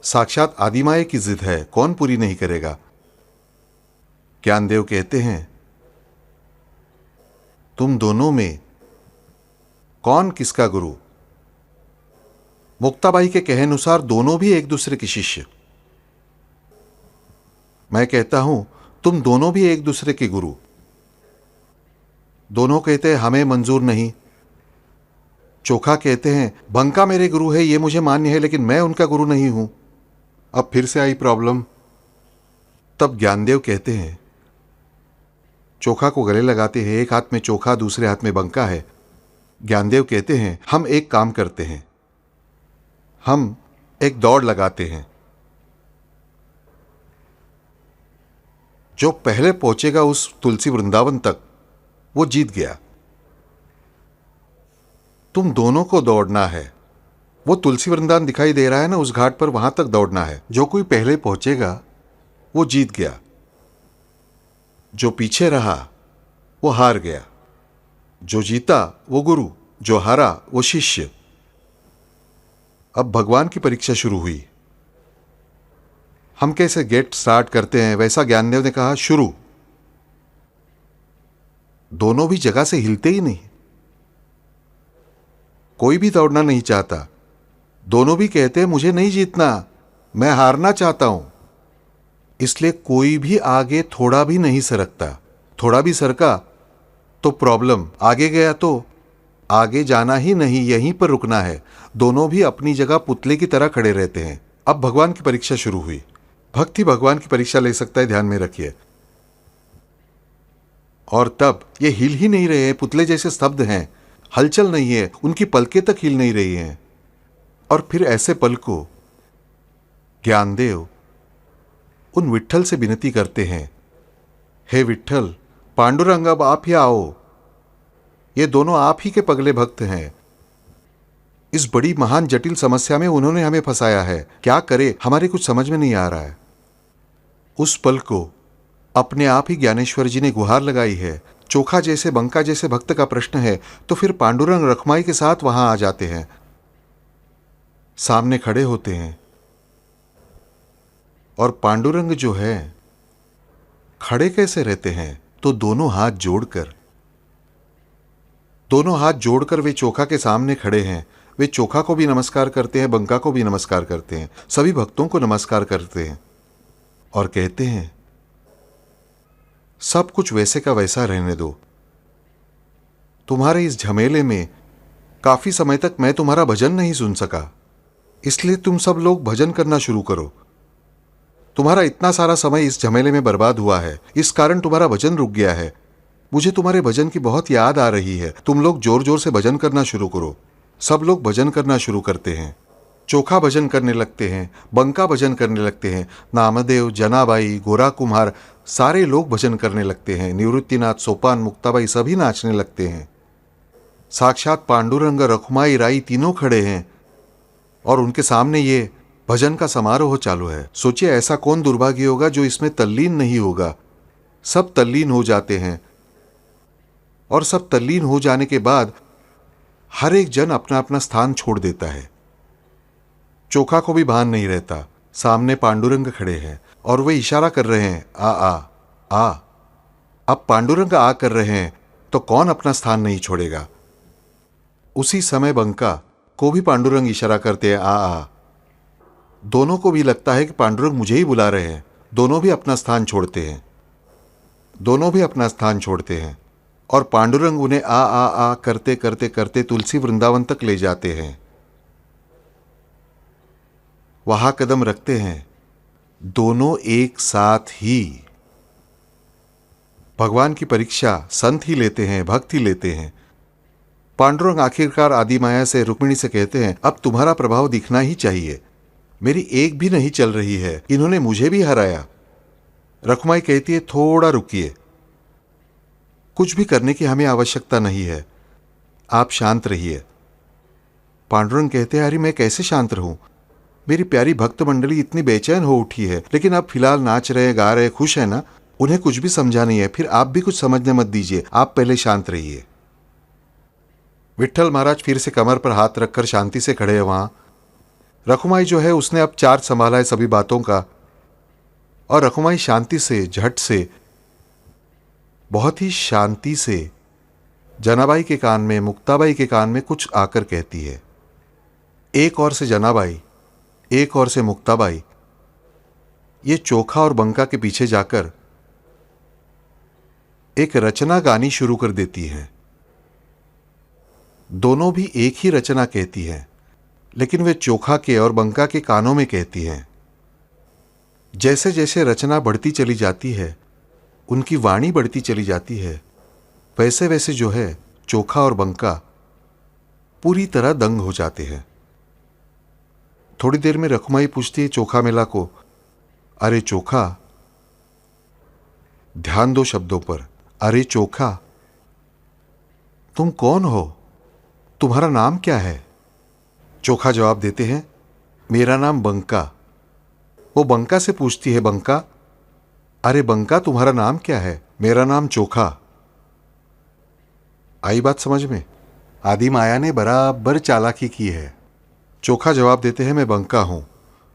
साक्षात आदिमाया की जिद है, कौन पूरी नहीं करेगा? ज्ञानदेव कहते हैं, तुम दोनों में कौन किसका गुरु? मुक्ताबाई के कहे अनुसार दोनों भी एक दूसरे के शिष्य। मैं कहता हूं, तुम दोनों भी एक दूसरे के गुरु। दोनों कहते हैं, हमें मंजूर नहीं। चोखा कहते हैं, बंका मेरे गुरु है, ये मुझे मान्य है, लेकिन मैं उनका गुरु नहीं हूं। अब फिर से आई प्रॉब्लम। तब ज्ञानदेव कहते हैं, चोखा को गले लगाते हैं। एक हाथ में चोखा, दूसरे हाथ में बंका है। ज्ञानदेव कहते हैं, हम एक काम करते हैं, हम एक दौड़ लगाते हैं। जो पहले पहुंचेगा उस तुलसी वृंदावन तक, वो जीत गया। तुम दोनों को दौड़ना है। वो तुलसी वृंदावन दिखाई दे रहा है ना, उस घाट पर, वहां तक दौड़ना है। जो कोई पहले पहुंचेगा वो जीत गया, जो पीछे रहा वो हार गया। जो जीता वो गुरु, जो हारा वो शिष्य। अब भगवान की परीक्षा शुरू हुई। हम कैसे गेट स्टार्ट करते हैं, वैसा ज्ञानदेव ने कहा, शुरू। दोनों भी जगह से हिलते ही नहीं। कोई भी दौड़ना नहीं चाहता। दोनों भी कहते हैं, मुझे नहीं जीतना, मैं हारना चाहता हूं। इसलिए कोई भी आगे थोड़ा भी नहीं सरकता। थोड़ा भी सरका तो प्रॉब्लम। आगे गया तो आगे जाना ही नहीं, यहीं पर रुकना है। दोनों भी अपनी जगह पुतले की तरह खड़े रहते हैं। अब भगवान की परीक्षा शुरू हुई। भक्ति भगवान की परीक्षा ले सकता है, ध्यान में रखिए। और तब ये हिल ही नहीं रहे हैं, पुतले जैसे स्तब्ध हैं, हलचल नहीं है, उनकी पलकें तक हिल नहीं रही हैं। और फिर ऐसे पल को ज्ञानदेव उन विट्ठल से विनती करते हैं, हे विट्ठल, पांडुरंग, अब आप ही आओ। ये दोनों आप ही के पगले भक्त हैं। इस बड़ी महान जटिल समस्या में उन्होंने हमें फंसाया है। क्या करे, हमारे कुछ समझ में नहीं आ रहा है। उस पल को अपने आप ही ज्ञानेश्वर जी ने गुहार लगाई है। चोखा जैसे, बंका जैसे भक्त का प्रश्न है तो फिर पांडुरंग रखमाई के साथ वहां आ जाते हैं, सामने खड़े होते हैं। और पांडुरंग जो है, खड़े कैसे रहते हैं? तो दोनों हाथ जोड़कर। दोनों हाथ जोड़कर वे चोखा के सामने खड़े हैं। वे चोखा को भी नमस्कार करते हैं, बंका को भी नमस्कार करते हैं, सभी भक्तों को नमस्कार करते हैं। और कहते हैं, सब कुछ वैसे का वैसा रहने दो। तुम्हारे इस झमेले में काफी समय तक मैं तुम्हारा भजन नहीं सुन सका, इसलिए तुम सब लोग भजन करना शुरू करो। तुम्हारा इतना सारा समय इस झमेले में बर्बाद हुआ है, इस कारण तुम्हारा भजन रुक गया है। मुझे तुम्हारे भजन की बहुत याद आ रही है। तुम लोग जोर जोर से भजन करना शुरू करो। सब लोग भजन करना शुरू करते हैं। चोखा भजन करने लगते हैं, बंका भजन करने लगते हैं, नामदेव, जनाबाई, गोरा कुम्हार सारे लोग भजन करने लगते हैं। निवृत्तिनाथ, सोपान, मुक्ताबाई सभी नाचने लगते हैं। साक्षात पांडुरंग, रखुमाई, राई तीनों खड़े हैं और उनके सामने ये भजन का समारोह चालू है। सोचिए ऐसा कौन दुर्भाग्य होगा जो इसमें तल्लीन नहीं होगा। सब तल्लीन हो जाते हैं और सब तल्लीन हो जाने के बाद हर एक जन अपना अपना स्थान छोड़ देता है। चोखा को भी भान नहीं रहता। सामने पांडुरंग खड़े हैं और वे इशारा कर रहे हैं, आ आ आ। अब पांडुरंग आ कर रहे हैं तो कौन अपना स्थान नहीं छोड़ेगा। उसी समय बंका को भी पांडुरंग इशारा करते हैं, आ आ। दोनों को भी लगता है कि पांडुरंग मुझे ही बुला रहे हैं। दोनों भी अपना स्थान छोड़ते हैं। दोनों भी अपना स्थान छोड़ते हैं और पांडुरंग उन्हें आ आ आ करते करते करते तुलसी वृंदावन तक ले जाते हैं। वहां कदम रखते हैं, दोनों एक साथ ही। भगवान की परीक्षा संत ही लेते हैं, भक्त ही लेते हैं। पांडुरंग आखिरकार आदि माया से, रुक्मिणी से कहते हैं, अब तुम्हारा प्रभाव दिखना ही चाहिए। मेरी एक भी नहीं चल रही है, इन्होंने मुझे भी हराया। रखुमाई कहती है, थोड़ा रुकिए, कुछ भी करने की हमें आवश्यकता नहीं है, आप शांत रहिए। पांडुरंग कहते हैं, अरे मैं कैसे शांत रहूं, मेरी प्यारी भक्त मंडली इतनी बेचैन हो उठी है, लेकिन अब फिलहाल नाच रहे, गा रहे, खुश है ना, उन्हें कुछ भी समझा नहीं है। फिर आप भी कुछ समझने मत दीजिए, आप पहले शांत रहिए। विट्ठल महाराज फिर से कमर पर हाथ रखकर शांति से खड़े हैं वहां। रखुमाई जो है उसने अब चार्ज संभाला है सभी बातों का, और रखुमाई शांति से, झट से, बहुत ही शांति से जनाबाई के कान में, मुक्ताबाई के कान में कुछ आकर कहती है। एक और से जनाबाई, एक और से मुक्ताबाई ये चोखा और बंका के पीछे जाकर एक रचना गानी शुरू कर देती है। दोनों भी एक ही रचना कहती हैं, लेकिन वे चोखा के और बंका के कानों में कहती हैं। जैसे जैसे रचना बढ़ती चली जाती है, उनकी वाणी बढ़ती चली जाती है, वैसे वैसे जो है चोखा और बंका पूरी तरह दंग हो जाते हैं। थोड़ी देर में रखुमाई पूछती है चोखा मेला को, अरे चोखा, ध्यान दो शब्दों पर, अरे चोखा, तुम कौन हो, तुम्हारा नाम क्या है? चोखा जवाब देते हैं, मेरा नाम बंका। वो बंका से पूछती है, बंका, अरे बंका तुम्हारा नाम क्या है? मेरा नाम चोखा। आई बात समझ में? आदि माया ने बराबर चालाकी की है। चोखा जवाब देते हैं, मैं बंका हूं,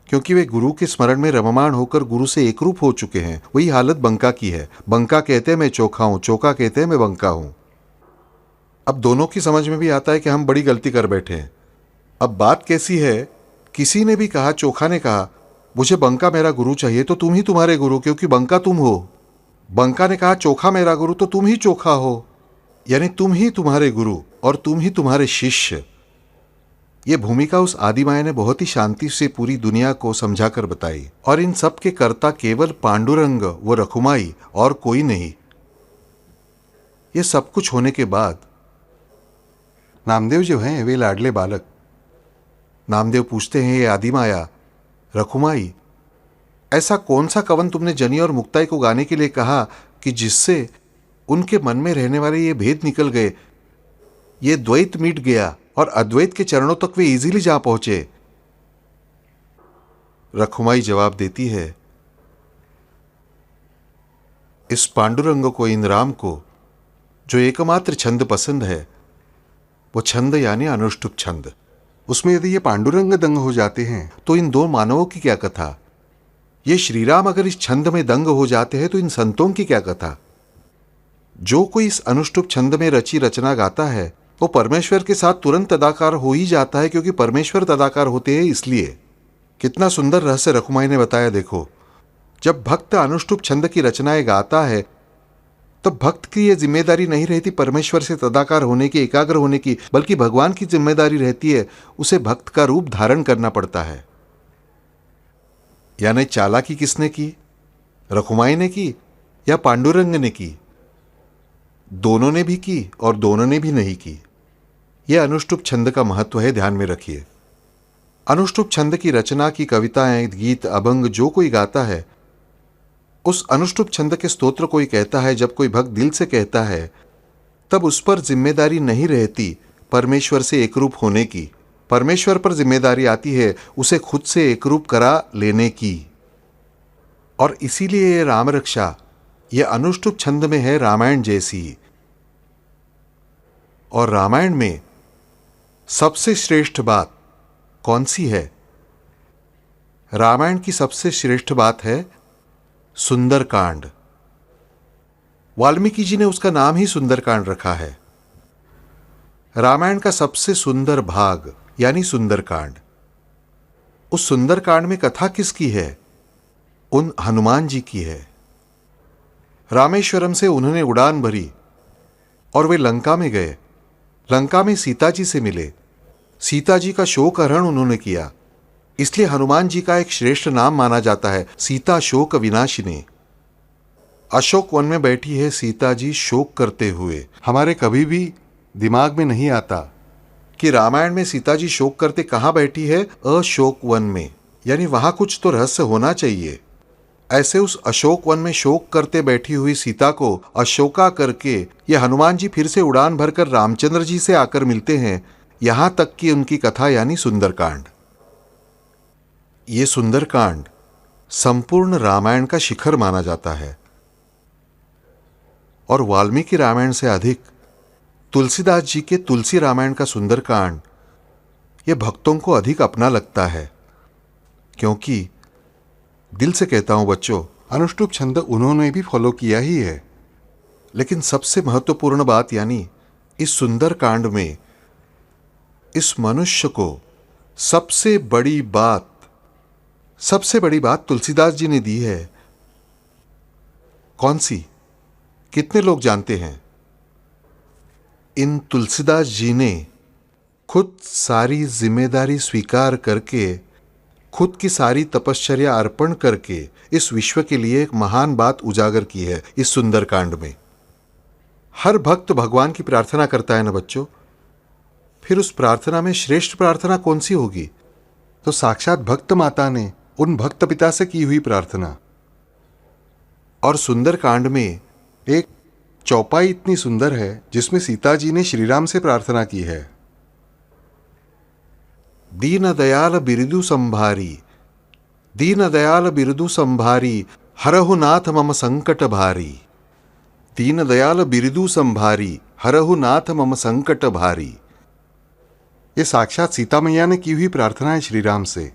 क्योंकि वे गुरु के स्मरण में रममाण होकर गुरु से एकरूप हो चुके हैं। वही हालत बंका की है। बंका कहते हैं मैं चोखा हूं, चोखा कहते हैं मैं बंका हूं। अब दोनों की समझ में भी आता है कि हम बड़ी गलती कर बैठे हैं। अब बात कैसी है, किसी ने भी कहा, चोखा ने कहा, मुझे बंका मेरा गुरु चाहिए, तो तुम ही तुम्हारे गुरु, क्योंकि बंका तुम हो। बंका ने कहा, चोखा मेरा गुरु, तो तुम ही चोखा हो, यानी तुम ही तुम्हारे गुरु और तुम ही तुम्हारे शिष्य। ये भूमिका उस आदि माया ने बहुत ही शांति से पूरी दुनिया को समझाकर बताई, और इन सब के कर्ता केवल पांडुरंग व रखुमाई और कोई नहीं। ये सब कुछ होने के बाद नामदेव जो हैं वे लाडले बालक। नामदेव पूछते हैं, ये आदि माया, रखुमाई, ऐसा कौन सा कवन तुमने जनी और मुक्ताई को गाने के लिए कहा कि जिससे उनके मन में रहने वाले ये भेद निकल गए, ये द्वैत मिट गया और अद्वैत के चरणों तक वे इजीली जा पहुंचे? रखुमाई जवाब देती है, इस पांडुरंग को, इन राम को, जो एकमात्र छंद पसंद है, वो छंद यानी अनुष्टुप छंद। उसमें यदि ये पांडुरंग दंग हो जाते हैं तो इन दो मानवों की क्या कथा? ये श्रीराम अगर इस छंद में दंग हो जाते हैं तो इन संतों की क्या कथा? जो कोई इस अनुष्टुप छंद में रची रचना गाता है वो परमेश्वर के साथ तुरंत तदाकार हो ही जाता है, क्योंकि परमेश्वर तदाकार होते हैं इसलिए। कितना सुंदर रहस्य रखुमाई ने बताया। देखो, जब भक्त अनुष्टुप छंद की रचनाएं गाता है तब भक्त की यह जिम्मेदारी नहीं रहती परमेश्वर से तदाकार होने की, एकाग्र होने की, बल्कि भगवान की जिम्मेदारी रहती है उसे भक्त का रूप धारण करना पड़ता है। यानी चालाकी किसने की? रखुमाई ने की या पांडुरंग ने की? दोनों ने भी की और दोनों ने भी नहीं की। यह अनुष्टुप छंद का महत्व है, ध्यान में रखिए। अनुष्टुप छंद की रचना की कविताएं, गीत, अभंग जो कोई गाता है, उस अनुष्टुप छंद के स्तोत्र कोई कहता है, जब कोई भक्त दिल से कहता है तब उस पर जिम्मेदारी नहीं रहती परमेश्वर से एकरूप होने की। परमेश्वर पर जिम्मेदारी आती है उसे खुद से एकरूप करा लेने की। और इसीलिए ये राम रक्षा, यह अनुष्टुप छंद में है रामायण जैसी। और रामायण में सबसे श्रेष्ठ बात कौन सी है? रामायण की सबसे श्रेष्ठ बात है सुंदरकांड। वाल्मीकि जी ने उसका नाम ही सुंदरकांड रखा है। रामायण का सबसे सुंदर भाग यानी सुंदरकांड। उस सुंदरकांड में कथा किसकी है? उन हनुमान जी की है। रामेश्वरम से उन्होंने उड़ान भरी और वे लंका में गए। लंका में सीता जी से मिले। सीता जी का शोक हरण उन्होंने किया। इसलिए हनुमान जी का एक श्रेष्ठ नाम माना जाता है, सीता शोक विनाशिनी। अशोक वन में बैठी है सीता जी शोक करते हुए। हमारे कभी भी दिमाग में नहीं आता कि रामायण में सीता जी शोक करते कहां बैठी है? अशोक वन में, यानी वहां कुछ तो रहस्य होना चाहिए। ऐसे उस अशोक वन में शोक करते बैठी हुई सीता को अशोका करके ये हनुमान जी फिर से उड़ान भरकर रामचंद्र जी से आकर मिलते हैं, यहां तक कि उनकी कथा यानी सुंदरकांड। ये सुंदरकांड संपूर्ण रामायण का शिखर माना जाता है। और वाल्मीकि रामायण से अधिक तुलसीदास जी के तुलसी रामायण का सुंदरकांड ये भक्तों को अधिक अपना लगता है। क्योंकि दिल से कहता हूं बच्चों, अनुष्टुप छंद उन्होंने भी फॉलो किया ही है, लेकिन सबसे महत्वपूर्ण बात यानी इस सुंदरकांड में इस मनुष्य को सबसे बड़ी बात तुलसीदास जी ने दी है। कौन सी? कितने लोग जानते हैं? इन तुलसीदास जी ने खुद सारी जिम्मेदारी स्वीकार करके, खुद की सारी तपश्चर्या अर्पण करके इस विश्व के लिए एक महान बात उजागर की है इस सुंदरकांड में। हर भक्त भगवान की प्रार्थना करता है ना बच्चों, फिर उस प्रार्थना में श्रेष्ठ प्रार्थना कौन सी होगी? तो साक्षात भक्त माता ने उन भक्त पिता से की हुई प्रार्थना। और सुंदरकांड में एक चौपाई इतनी सुंदर है जिसमें सीता जी ने श्री राम से प्रार्थना की है। दीन दयाल बिरदु संभारी, दीन दयाल बिरदु संभारी, हरहु नाथ मम संकट भारी। दीन दयाल बिरदु संभारी, हरहु नाथ मम संकट भारी। ये साक्षात सीता मैया ने की हुई प्रार्थना है श्री राम से।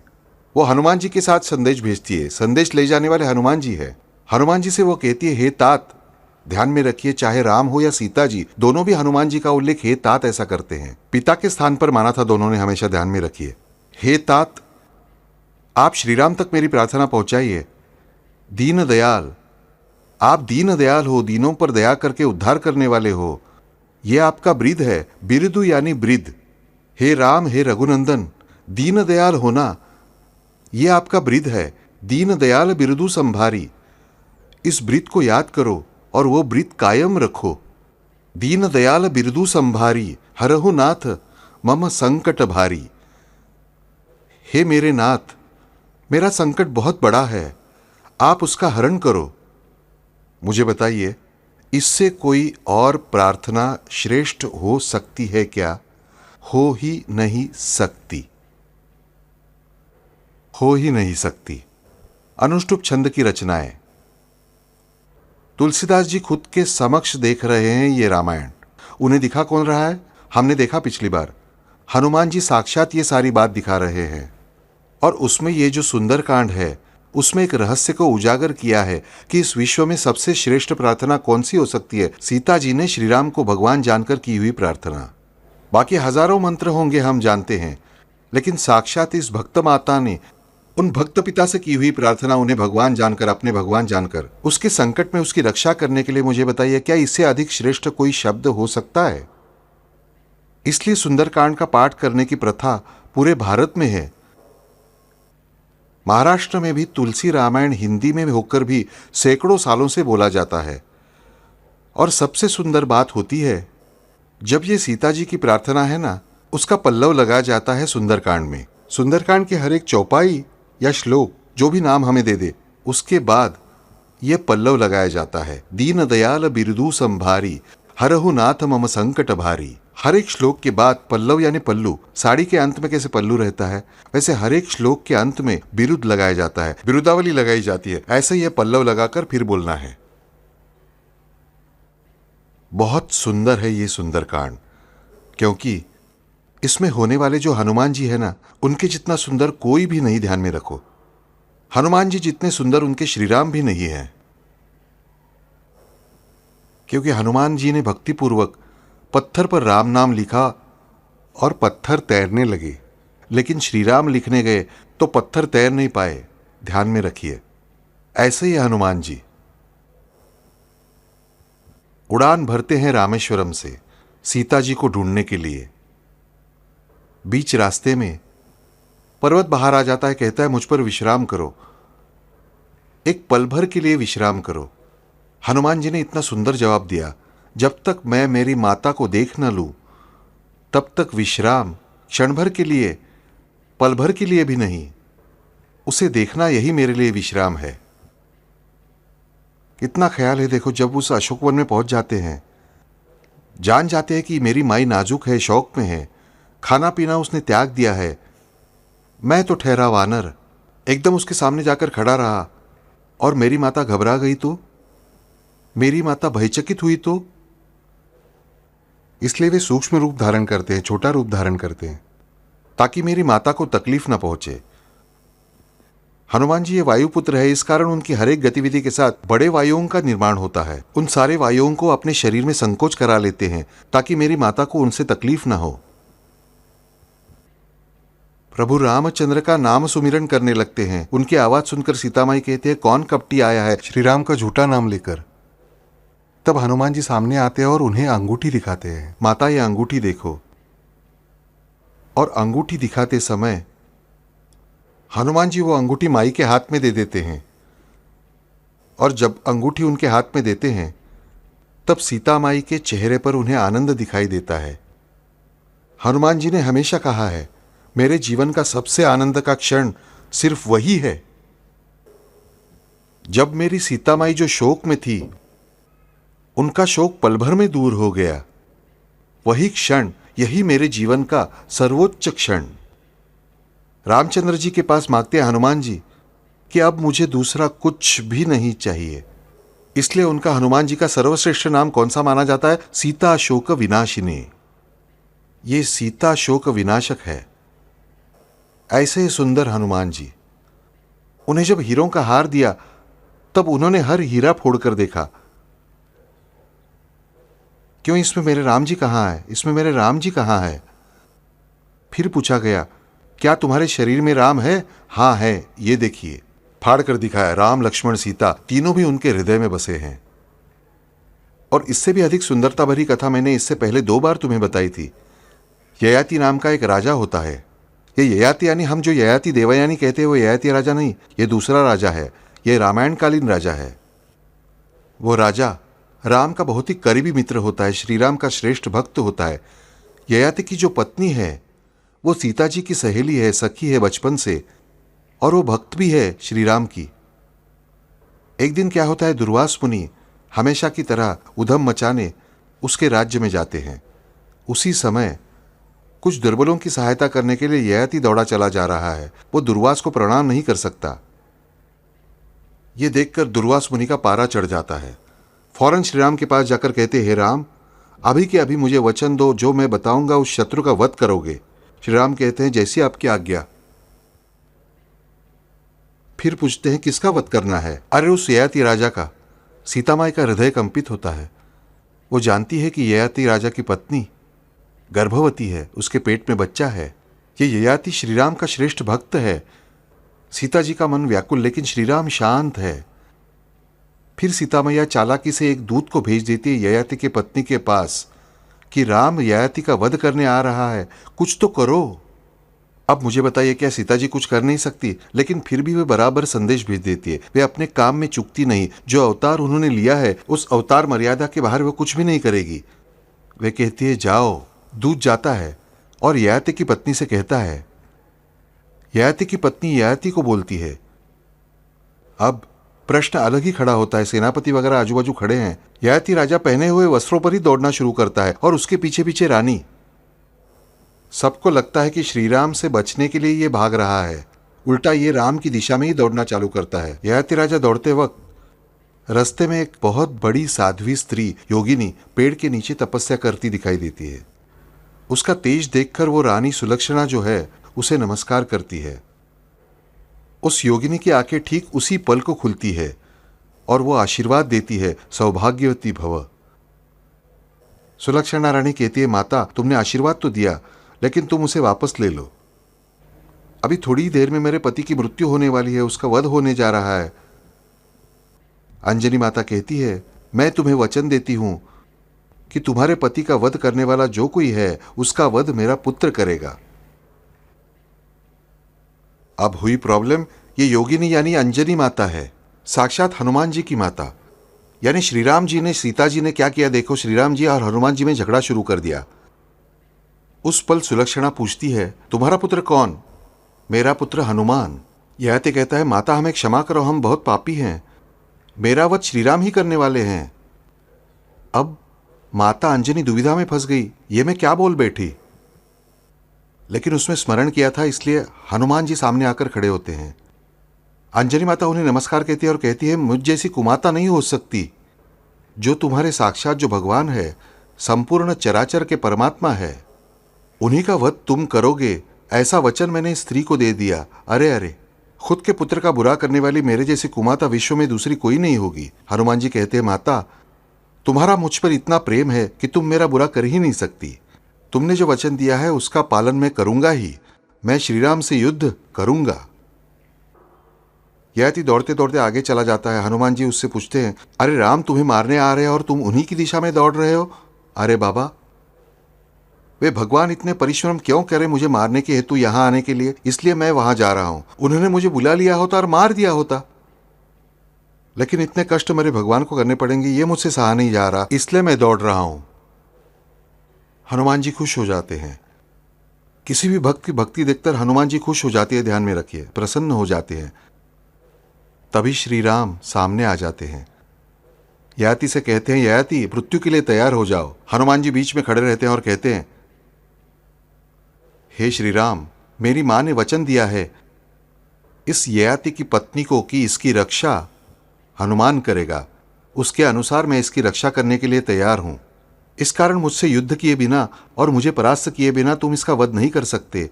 वो हनुमान जी के साथ संदेश भेजती है। संदेश ले जाने वाले हनुमान जी है। हनुमान जी से वो कहती है, हे तात। ध्यान में रखिए, चाहे राम हो या सीता जी, दोनों भी हनुमान जी का उल्लेख हे तात ऐसा करते हैं। पिता के स्थान पर माना था दोनों ने, हमेशा ध्यान में रखिए। हे तात, आप श्री राम तक मेरी प्रार्थना पहुंचाइए। दीन दयाल, आप दीन दयाल हो, दीनों पर दया करके उद्धार करने वाले हो। यह आपका ब्रिद है, बिरदु यानी ब्रिद। हे राम, हे रघुनंदन, दीन दयाल होना यह आपका ब्रिद है। दीन दयाल बिरदु संभारी, इस ब्रिद को याद करो और वो ब्रिद कायम रखो। दीन दयाल बिरदु संभारी, हरहु नाथ मम संकट भारी। हे मेरे नाथ, मेरा संकट बहुत बड़ा है, आप उसका हरण करो। मुझे बताइए, इससे कोई और प्रार्थना श्रेष्ठ हो सकती है क्या? हो ही नहीं सकती, हो ही नहीं सकती। अनुष्टुप छंद की रचनाएं तुलसीदास जी खुद के समक्ष देख रहे हैं ये रामायण। उन्हें दिखा कौन रहा है? हमने देखा पिछली बार, हनुमान जी साक्षात ये सारी बात दिखा रहे हैं। और उसमें ये जो सुंदरकांड है उसमें एक रहस्य को उजागर किया है कि इस विश्व में सबसे श्रेष्ठ प्रार्थना कौन सी हो सकती है? सीता जी ने श्री राम को भगवान जानकर की हुई प्रार्थना। बाकी हजारों मंत्र होंगे हम जानते हैं, लेकिन साक्षात इस भक्त माता ने उन भक्त पिता से की हुई प्रार्थना उन्हें भगवान जानकर, अपने भगवान जानकर, उसके संकट में उसकी रक्षा करने के लिए मुझे बताइए, क्या इससे अधिक श्रेष्ठ कोई शब्द हो सकता है? इसलिए सुंदरकांड का पाठ करने की प्रथा पूरे भारत में है। महाराष्ट्र में भी तुलसी रामायण हिंदी में होकर भी सैकड़ों सालों से बोला जाता है। और सबसे सुंदर बात होती है, जब ये सीता जी की प्रार्थना है ना, उसका पल्लव लगाया जाता है सुंदरकांड में। सुंदरकांड के हर एक चौपाई या श्लोक, जो भी नाम हमें दे दे, उसके बाद यह पल्लव लगाया जाता है। दीन दयाल बिरदू संभारी, हरहु नाथ मम संकट भारी। हर एक श्लोक के बाद पल्लव यानी पल्लू, साड़ी के अंत में कैसे पल्लू रहता है, वैसे हर एक श्लोक के अंत में बिरुद लगाया जाता है, बिरुदावली लगाई जाती है। ऐसे यह पल्लव लगाकर फिर बोलना है। बहुत सुंदर है ये सुंदरकांड, क्योंकि इसमें होने वाले जो हनुमान जी है ना, उनके जितना सुंदर कोई भी नहीं। ध्यान में रखो, हनुमान जी जितने सुंदर उनके श्रीराम भी नहीं है, क्योंकि हनुमान जी ने भक्तिपूर्वक पत्थर पर राम नाम लिखा और पत्थर तैरने लगे, लेकिन श्रीराम लिखने गए तो पत्थर तैर नहीं पाए। ध्यान में रखिए, ऐसे ही हनुमान जी उड़ान भरते हैं रामेश्वरम से सीता जी को ढूंढने के लिए। बीच रास्ते में पर्वत बाहर आ जाता है, कहता है मुझ पर विश्राम करो, एक पल भर के लिए विश्राम करो। हनुमान जी ने इतना सुंदर जवाब दिया, जब तक मैं मेरी माता को देख न लूं तब तक विश्राम क्षण भर के लिए, पल भर के लिए भी नहीं। उसे देखना यही मेरे लिए विश्राम है। इतना ख्याल है। देखो, जब उस अशोकवन में पहुंच जाते हैं, जान जाते हैं कि मेरी माई नाजुक है, शौक में है, खाना पीना उसने त्याग दिया है, मैं तो ठहरा वानर एकदम उसके सामने जाकर खड़ा रहा और मेरी माता घबरा गई तो, मेरी माता भयचकित हुई तो, इसलिए वे सूक्ष्म रूप धारण करते हैं, छोटा रूप धारण करते हैं, ताकि मेरी माता को तकलीफ ना पहुंचे। हनुमान जी ये वायुपुत्र है, इस कारण उनकी हर एक गतिविधि के साथ बड़े वायुओं का निर्माण होता है। उन सारे वायुओं को अपने शरीर में संकोच करा लेते हैं ताकि मेरी माता को उनसे तकलीफ ना हो। प्रभु रामचंद्र का नाम सुमिरन करने लगते हैं। उनकी आवाज सुनकर सीता माई कहते हैं, कौन कपटी आया है श्री राम का झूठा नाम लेकर। तब हनुमान जी सामने आते हैं और उन्हें अंगूठी दिखाते हैं। माता, ये अंगूठी देखो। और अंगूठी दिखाते समय हनुमान जी वो अंगूठी माई के हाथ में दे देते हैं। और जब अंगूठी उनके हाथ में देते हैं, तब सीता माई के चेहरे पर उन्हें आनंद दिखाई देता है। हनुमान जी ने हमेशा कहा है, मेरे जीवन का सबसे आनंद का क्षण सिर्फ वही है जब मेरी सीता माई जो शोक में थी, उनका शोक पल भर में दूर हो गया। वही क्षण, यही मेरे जीवन का सर्वोच्च क्षण। रामचंद्र जी के पास मांगते हैं हनुमान जी कि अब मुझे दूसरा कुछ भी नहीं चाहिए। इसलिए उनका, हनुमान जी का सर्वश्रेष्ठ नाम कौन सा माना जाता है? सीता शोक विनाशिनी। ये सीता शोक विनाशक है। ऐसे ही सुंदर हनुमान जी, उन्हें जब हीरों का हार दिया तब उन्होंने हर हीरा फोड़कर देखा, क्यों, इसमें मेरे राम जी कहां है, इसमें मेरे राम जी कहां है। फिर पूछा गया, क्या तुम्हारे शरीर में राम है? हां है, ये देखिए। फाड़ कर दिखाया, राम लक्ष्मण सीता तीनों भी उनके हृदय में बसे हैं। और इससे भी अधिक सुंदरता भरी कथा मैंने इससे पहले 2 बार तुम्हें बताई थी। ययाति नाम का एक राजा होता है। ये ययाति यानी हम जो ययाति देवयानी कहते हैं, वो ययाति राजा नहीं, ये दूसरा राजा है। ये रामायणकालीन राजा है। वो राजा राम का बहुत ही करीबी मित्र होता है, श्री राम का श्रेष्ठ भक्त होता है। ययाति की जो पत्नी है वो सीता जी की सहेली है, सखी है बचपन से, और वो भक्त भी है श्री राम की। एक दिन क्या होता है, दुर्वास मुनि हमेशा की तरह उधम मचाने उसके राज्य में जाते हैं। उसी समय कुछ दुर्बलों की सहायता करने के लिए ययाति दौड़ा चला जा रहा है। वो दुर्वास को प्रणाम नहीं कर सकता। ये देखकर दुर्वास मुनि का पारा चढ़ जाता है। फौरन श्री राम के पास जाकर कहते, हे राम, अभी के अभी मुझे वचन दो, जो मैं बताऊंगा उस शत्रु का वध करोगे। श्री राम कहते हैं, जैसी आपकी आज्ञा। फिर पूछते हैं, किसका वध करना है? अरे उस ययाति राजा का। सीता माई का हृदय कंपित होता है। वो जानती है कि ययाति राजा की पत्नी गर्भवती है, उसके पेट में बच्चा है। ये ययाति श्रीराम का श्रेष्ठ भक्त है। सीता जी का मन व्याकुल, लेकिन श्रीराम शांत है। फिर सीता मैया चालाकी से एक दूत को भेज देती है ययाति के पत्नी के पास कि राम ययाति का वध करने आ रहा है, कुछ तो करो। अब मुझे बताइए, क्या सीता जी कुछ कर नहीं सकती? लेकिन फिर भी वे बराबर संदेश भेज देती है। वे अपने काम में चूकती नहीं। जो अवतार उन्होंने लिया है उस अवतार मर्यादा के बाहर वो कुछ भी नहीं करेगी। वे कहती है जाओ। दूत जाता है और ययाति की पत्नी से कहता है। ययाति की पत्नी ययाति को बोलती है। अब प्रश्न अलग ही खड़ा होता है। सेनापति वगैरह आजू बाजू खड़े हैं। ययाति राजा पहने हुए वस्त्रों पर ही दौड़ना शुरू करता है और उसके पीछे पीछे रानी। सबको लगता है कि श्रीराम से बचने के लिए ये भाग रहा है, उल्टा ये राम की दिशा में ही दौड़ना चालू करता है। ययाति राजा दौड़ते वक्त रास्ते में एक बहुत बड़ी साध्वी स्त्री योगिनी पेड़ के नीचे तपस्या करती दिखाई देती है। उसका तेज देखकर वो रानी सुलक्षणा जो है उसे नमस्कार करती है। उस योगिनी की आंखें ठीक उसी पल को खुलती है और वो आशीर्वाद देती है, सौभाग्यवती भव। सुलक्षणा रानी कहती है, माता तुमने आशीर्वाद तो दिया, लेकिन तुम उसे वापस ले लो। अभी थोड़ी देर में मेरे पति की मृत्यु होने वाली है, उसका वध होने जा रहा है। अंजनी माता कहती है, मैं तुम्हें वचन देती हूं कि तुम्हारे पति का वध करने वाला जो कोई है उसका वध मेरा पुत्र करेगा। अब हुई प्रॉब्लम। ये योगिनी यानी अंजनी माता है, साक्षात हनुमान जी की माता। यानी श्रीराम जी ने सीता जी ने क्या किया देखो, श्रीराम जी और हनुमान जी में झगड़ा शुरू कर दिया। उस पल सुलक्षणा पूछती है, तुम्हारा पुत्र कौन? मेरा पुत्र हनुमान। ययाति कहता है, माता हमें क्षमा करो, हम बहुत पापी हैं, मेरा वध श्रीराम ही करने वाले हैं। अब माता अंजनी दुविधा में फंस गई, ये मैं क्या बोल बैठी। लेकिन उसमें स्मरण किया था, इसलिए हनुमान जी सामने आकर खड़े होते हैं। अंजनी माता उन्हें नमस्कार कहती है और कहती है, मुझ जैसी कुमाता नहीं हो सकती। जो तुम्हारे साक्षात जो भगवान है, संपूर्ण चराचर के परमात्मा है, उन्हीं का वध तुम करोगे, ऐसा वचन मैंने स्त्री को दे दिया। अरे अरे, खुद के पुत्र का बुरा करने वाली मेरे जैसी कुमाता विश्व में दूसरी कोई नहीं होगी। हनुमान जी कहते हैं, माता तुम्हारा मुझ पर इतना प्रेम है कि तुम मेरा बुरा कर ही नहीं सकती। तुमने जो वचन दिया है उसका पालन मैं करूंगा ही। मैं श्रीराम से युद्ध करूंगा। ययाति दौड़ते दौड़ते आगे चला जाता है। हनुमान जी उससे पूछते हैं, अरे राम तुम्हें मारने आ रहे हैं और तुम उन्हीं की दिशा में दौड़ रहे हो? अरे बाबा, वे भगवान इतने परिश्रम क्यों करे मुझे मारने के हेतु यहां आने के लिए? इसलिए मैं वहां जा रहा हूं। उन्होंने मुझे बुला लिया होता और मार दिया होता, लेकिन इतने कष्ट मेरे भगवान को करने पड़ेंगे, ये मुझसे सहा नहीं जा रहा, इसलिए मैं दौड़ रहा हूं। हनुमान जी खुश हो जाते हैं। किसी भी भक्त की भक्ति देखकर हनुमान जी खुश हो जाती है, ध्यान में रखिए, प्रसन्न हो जाते हैं। तभी श्री राम सामने आ जाते हैं। ययाति से कहते हैं, ययाति मृत्यु के लिए तैयार हो जाओ। हनुमान जी बीच में खड़े रहते हैं और कहते हैं, हे श्री राम, मेरी मां ने वचन दिया है इस ययाति की पत्नी को कि इसकी रक्षा हनुमान करेगा। उसके अनुसार मैं इसकी रक्षा करने के लिए तैयार हूं। इस कारण मुझसे युद्ध किए बिना और मुझे परास्त किए बिना तुम इसका वध नहीं कर सकते,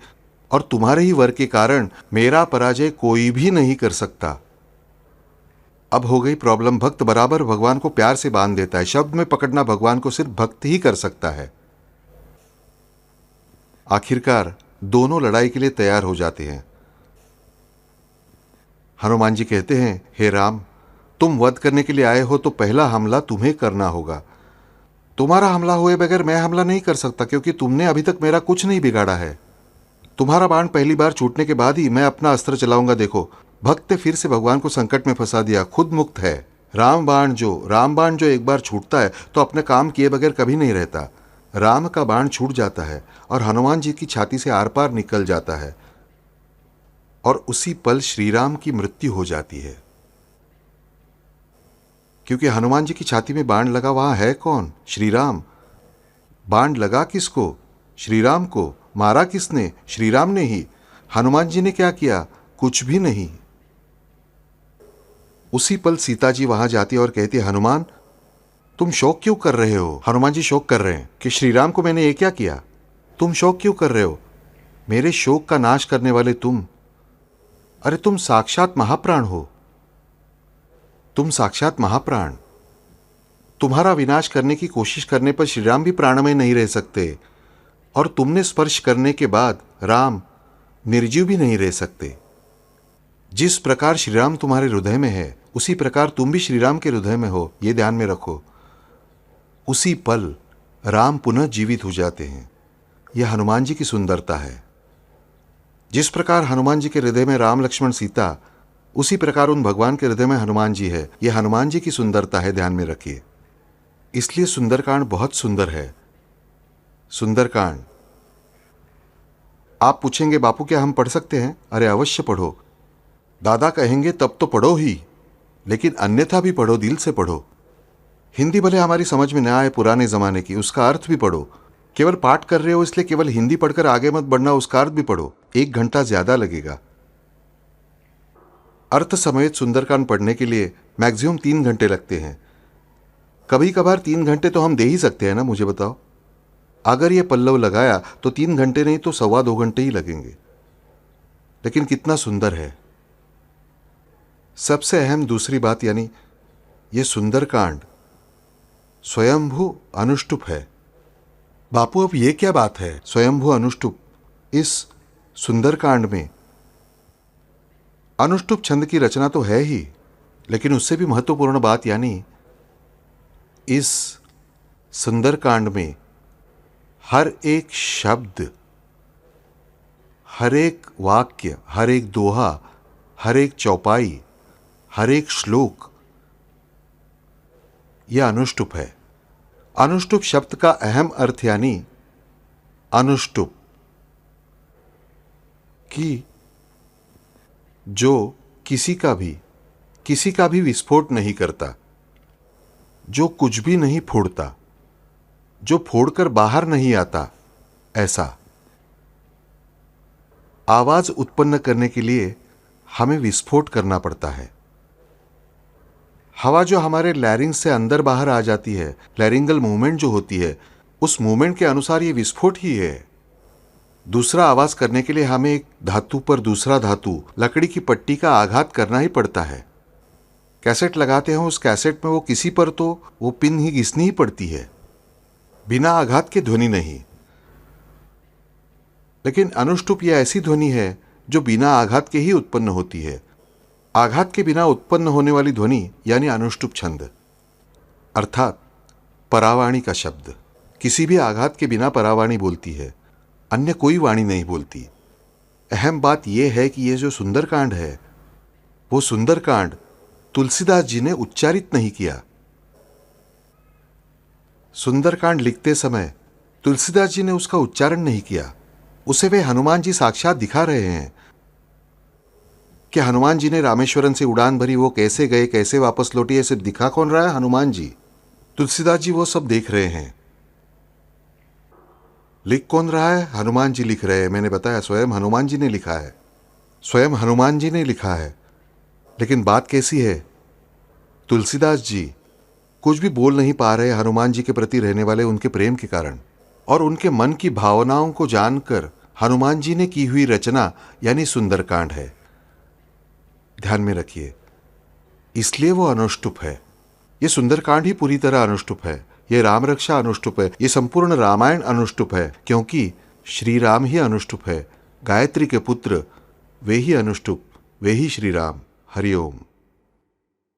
और तुम्हारे ही वर के कारण मेरा पराजय कोई भी नहीं कर सकता। अब हो गई प्रॉब्लम। भक्त बराबर भगवान को प्यार से बांध देता है। शब्द में पकड़ना भगवान को सिर्फ भक्त ही कर सकता है। आखिरकार दोनों लड़ाई के लिए तैयार हो जाते हैं। हनुमान जी कहते हैं, हे राम, तुम वध करने के लिए आए हो तो पहला हमला तुम्हें करना होगा। तुम्हारा हमला हुए बगैर मैं हमला नहीं कर सकता, क्योंकि तुमने अभी तक मेरा कुछ नहीं बिगाड़ा है। तुम्हारा बाण पहली बार छूटने के बाद ही मैं अपना अस्त्र चलाऊंगा। देखो, भक्त ने फिर से भगवान को संकट में फंसा दिया, खुद मुक्त है। राम बाण जो एक बार छूटता है तो अपने काम किए बगैर कभी नहीं रहता। राम का बाण छूट जाता है और हनुमान जी की छाती से आर पार निकल जाता है, और उसी पल श्रीराम की मृत्यु हो जाती है। क्योंकि हनुमान जी की छाती में बाण लगा, वहां है कौन? श्रीराम। बाण लगा किसको? श्रीराम को। मारा किसने? श्रीराम ने ही। हनुमान जी ने क्या किया? कुछ भी नहीं। उसी पल सीता जी वहां जाती और कहती, हनुमान तुम शोक क्यों कर रहे हो? हनुमान जी शोक कर रहे हैं कि श्रीराम को मैंने ये क्या किया? तुम शोक क्यों कर रहे हो? मेरे शोक का नाश करने वाले तुम। अरे तुम साक्षात महाप्राण हो। तुम साक्षात महाप्राण। तुम्हारा विनाश करने की कोशिश करने पर श्रीराम भी प्राणमय नहीं रह सकते, और तुमने स्पर्श करने के बाद राम निर्जीव भी नहीं रह सकते। जिस प्रकार श्री राम तुम्हारे हृदय में है उसी प्रकार तुम भी श्री राम के हृदय में हो, ये ध्यान में रखो। उसी पल राम पुनः जीवित हो जाते हैं। यह हनुमान जी की सुंदरता है। जिस प्रकार हनुमान जी के हृदय में राम लक्ष्मण सीता, उसी प्रकार उन भगवान के हृदय में हनुमान जी है। यह हनुमान जी की सुंदरता है, ध्यान में रखिए। इसलिए सुंदरकांड बहुत सुंदर है। सुंदरकांड आप पूछेंगे बापू क्या हम पढ़ सकते हैं? अरे अवश्य पढ़ो। दादा कहेंगे तब तो पढ़ो ही, लेकिन अन्यथा भी पढ़ो, दिल से पढ़ो। हिंदी भले हमारी समझ में न आए पुराने जमाने की, उसका अर्थ भी पढ़ो। केवल पाठ कर रहे हो इसलिए केवल हिंदी पढ़कर आगे मत बढ़ना, उसका अर्थ भी पढ़ो। 1 घंटा ज्यादा लगेगा। अर्थ समेत सुंदरकांड पढ़ने के लिए मैक्सिमम 3 घंटे लगते हैं। कभी कभार 3 घंटे तो हम दे ही सकते हैं ना, मुझे बताओ। अगर ये पल्लव लगाया तो 3 घंटे नहीं तो 2.25 घंटे ही लगेंगे। लेकिन कितना सुंदर है। सबसे अहम दूसरी बात, यानी ये सुंदरकांड स्वयंभू अनुष्टुप है। बापू अब ये क्या बात है, स्वयंभू अनुष्टुप? इस सुंदरकांड में अनुष्टुप छंद की रचना तो है ही, लेकिन उससे भी महत्वपूर्ण बात, यानी इस सुंदरकांड में हर एक शब्द, हर एक वाक्य, हर एक दोहा, हर एक चौपाई, हर एक श्लोक यह अनुष्टुप है। अनुष्टुप शब्द का अहम अर्थ यानी अनुष्टुप कि जो किसी का भी विस्फोट नहीं करता, जो कुछ भी नहीं फोड़ता, जो फोड़कर बाहर नहीं आता, ऐसा। आवाज उत्पन्न करने के लिए हमें विस्फोट करना पड़ता है। हवा जो हमारे लैरिंग्स से अंदर बाहर आ जाती है, लैरिंगल मूवमेंट जो होती है, उस मूवमेंट के अनुसार ये विस्फोट ही है। दूसरा आवाज करने के लिए हमें एक धातु पर दूसरा धातु, लकड़ी की पट्टी का आघात करना ही पड़ता है। कैसेट लगाते हैं, उस कैसेट में वो किसी पर तो वो पिन ही घिसनी ही पड़ती है, बिना आघात के ध्वनि नहीं। लेकिन अनुष्टुप यह ऐसी ध्वनि है जो बिना आघात के ही उत्पन्न होती है। आघात के बिना उत्पन्न होने वाली ध्वनि यानी अनुष्टुप छंद, अर्थात परावाणी का शब्द। किसी भी आघात के बिना परावाणी बोलती है, अन्य कोई वाणी नहीं बोलती। अहम बात यह है कि यह जो सुंदरकांड है, वो सुंदरकांड तुलसीदास जी ने उच्चारित नहीं किया। सुंदरकांड लिखते समय तुलसीदास जी ने उसका उच्चारण नहीं किया, उसे वे हनुमान जी साक्षात दिखा रहे हैं। कि हनुमान जी ने रामेश्वरम से उड़ान भरी, वो कैसे गए, कैसे वापस लौटे, ये सिर्फ दिखा कौन रहा है? हनुमान जी। तुलसीदास जी वो सब देख रहे हैं। लिख कौन रहा है? हनुमान जी लिख रहे हैं। मैंने बताया स्वयं हनुमान जी ने लिखा है, स्वयं हनुमान जी ने लिखा है। लेकिन बात कैसी है, तुलसीदास जी कुछ भी बोल नहीं पा रहे हनुमान जी के प्रति रहने वाले उनके प्रेम के कारण, और उनके मन की भावनाओं को जानकर हनुमान जी ने की हुई रचना यानी सुंदरकांड है। ध्यान में रखिए, इसलिए वो अनुष्टुप है। ये सुंदरकांड ही पूरी तरह अनुष्टुप है। ये राम रक्षा अनुष्टुप है। ये संपूर्ण रामायण अनुष्टुप है, क्योंकि श्री राम ही अनुष्टुप है। गायत्री के पुत्र वे ही अनुष्टुप, वे ही श्री राम। हरिओम।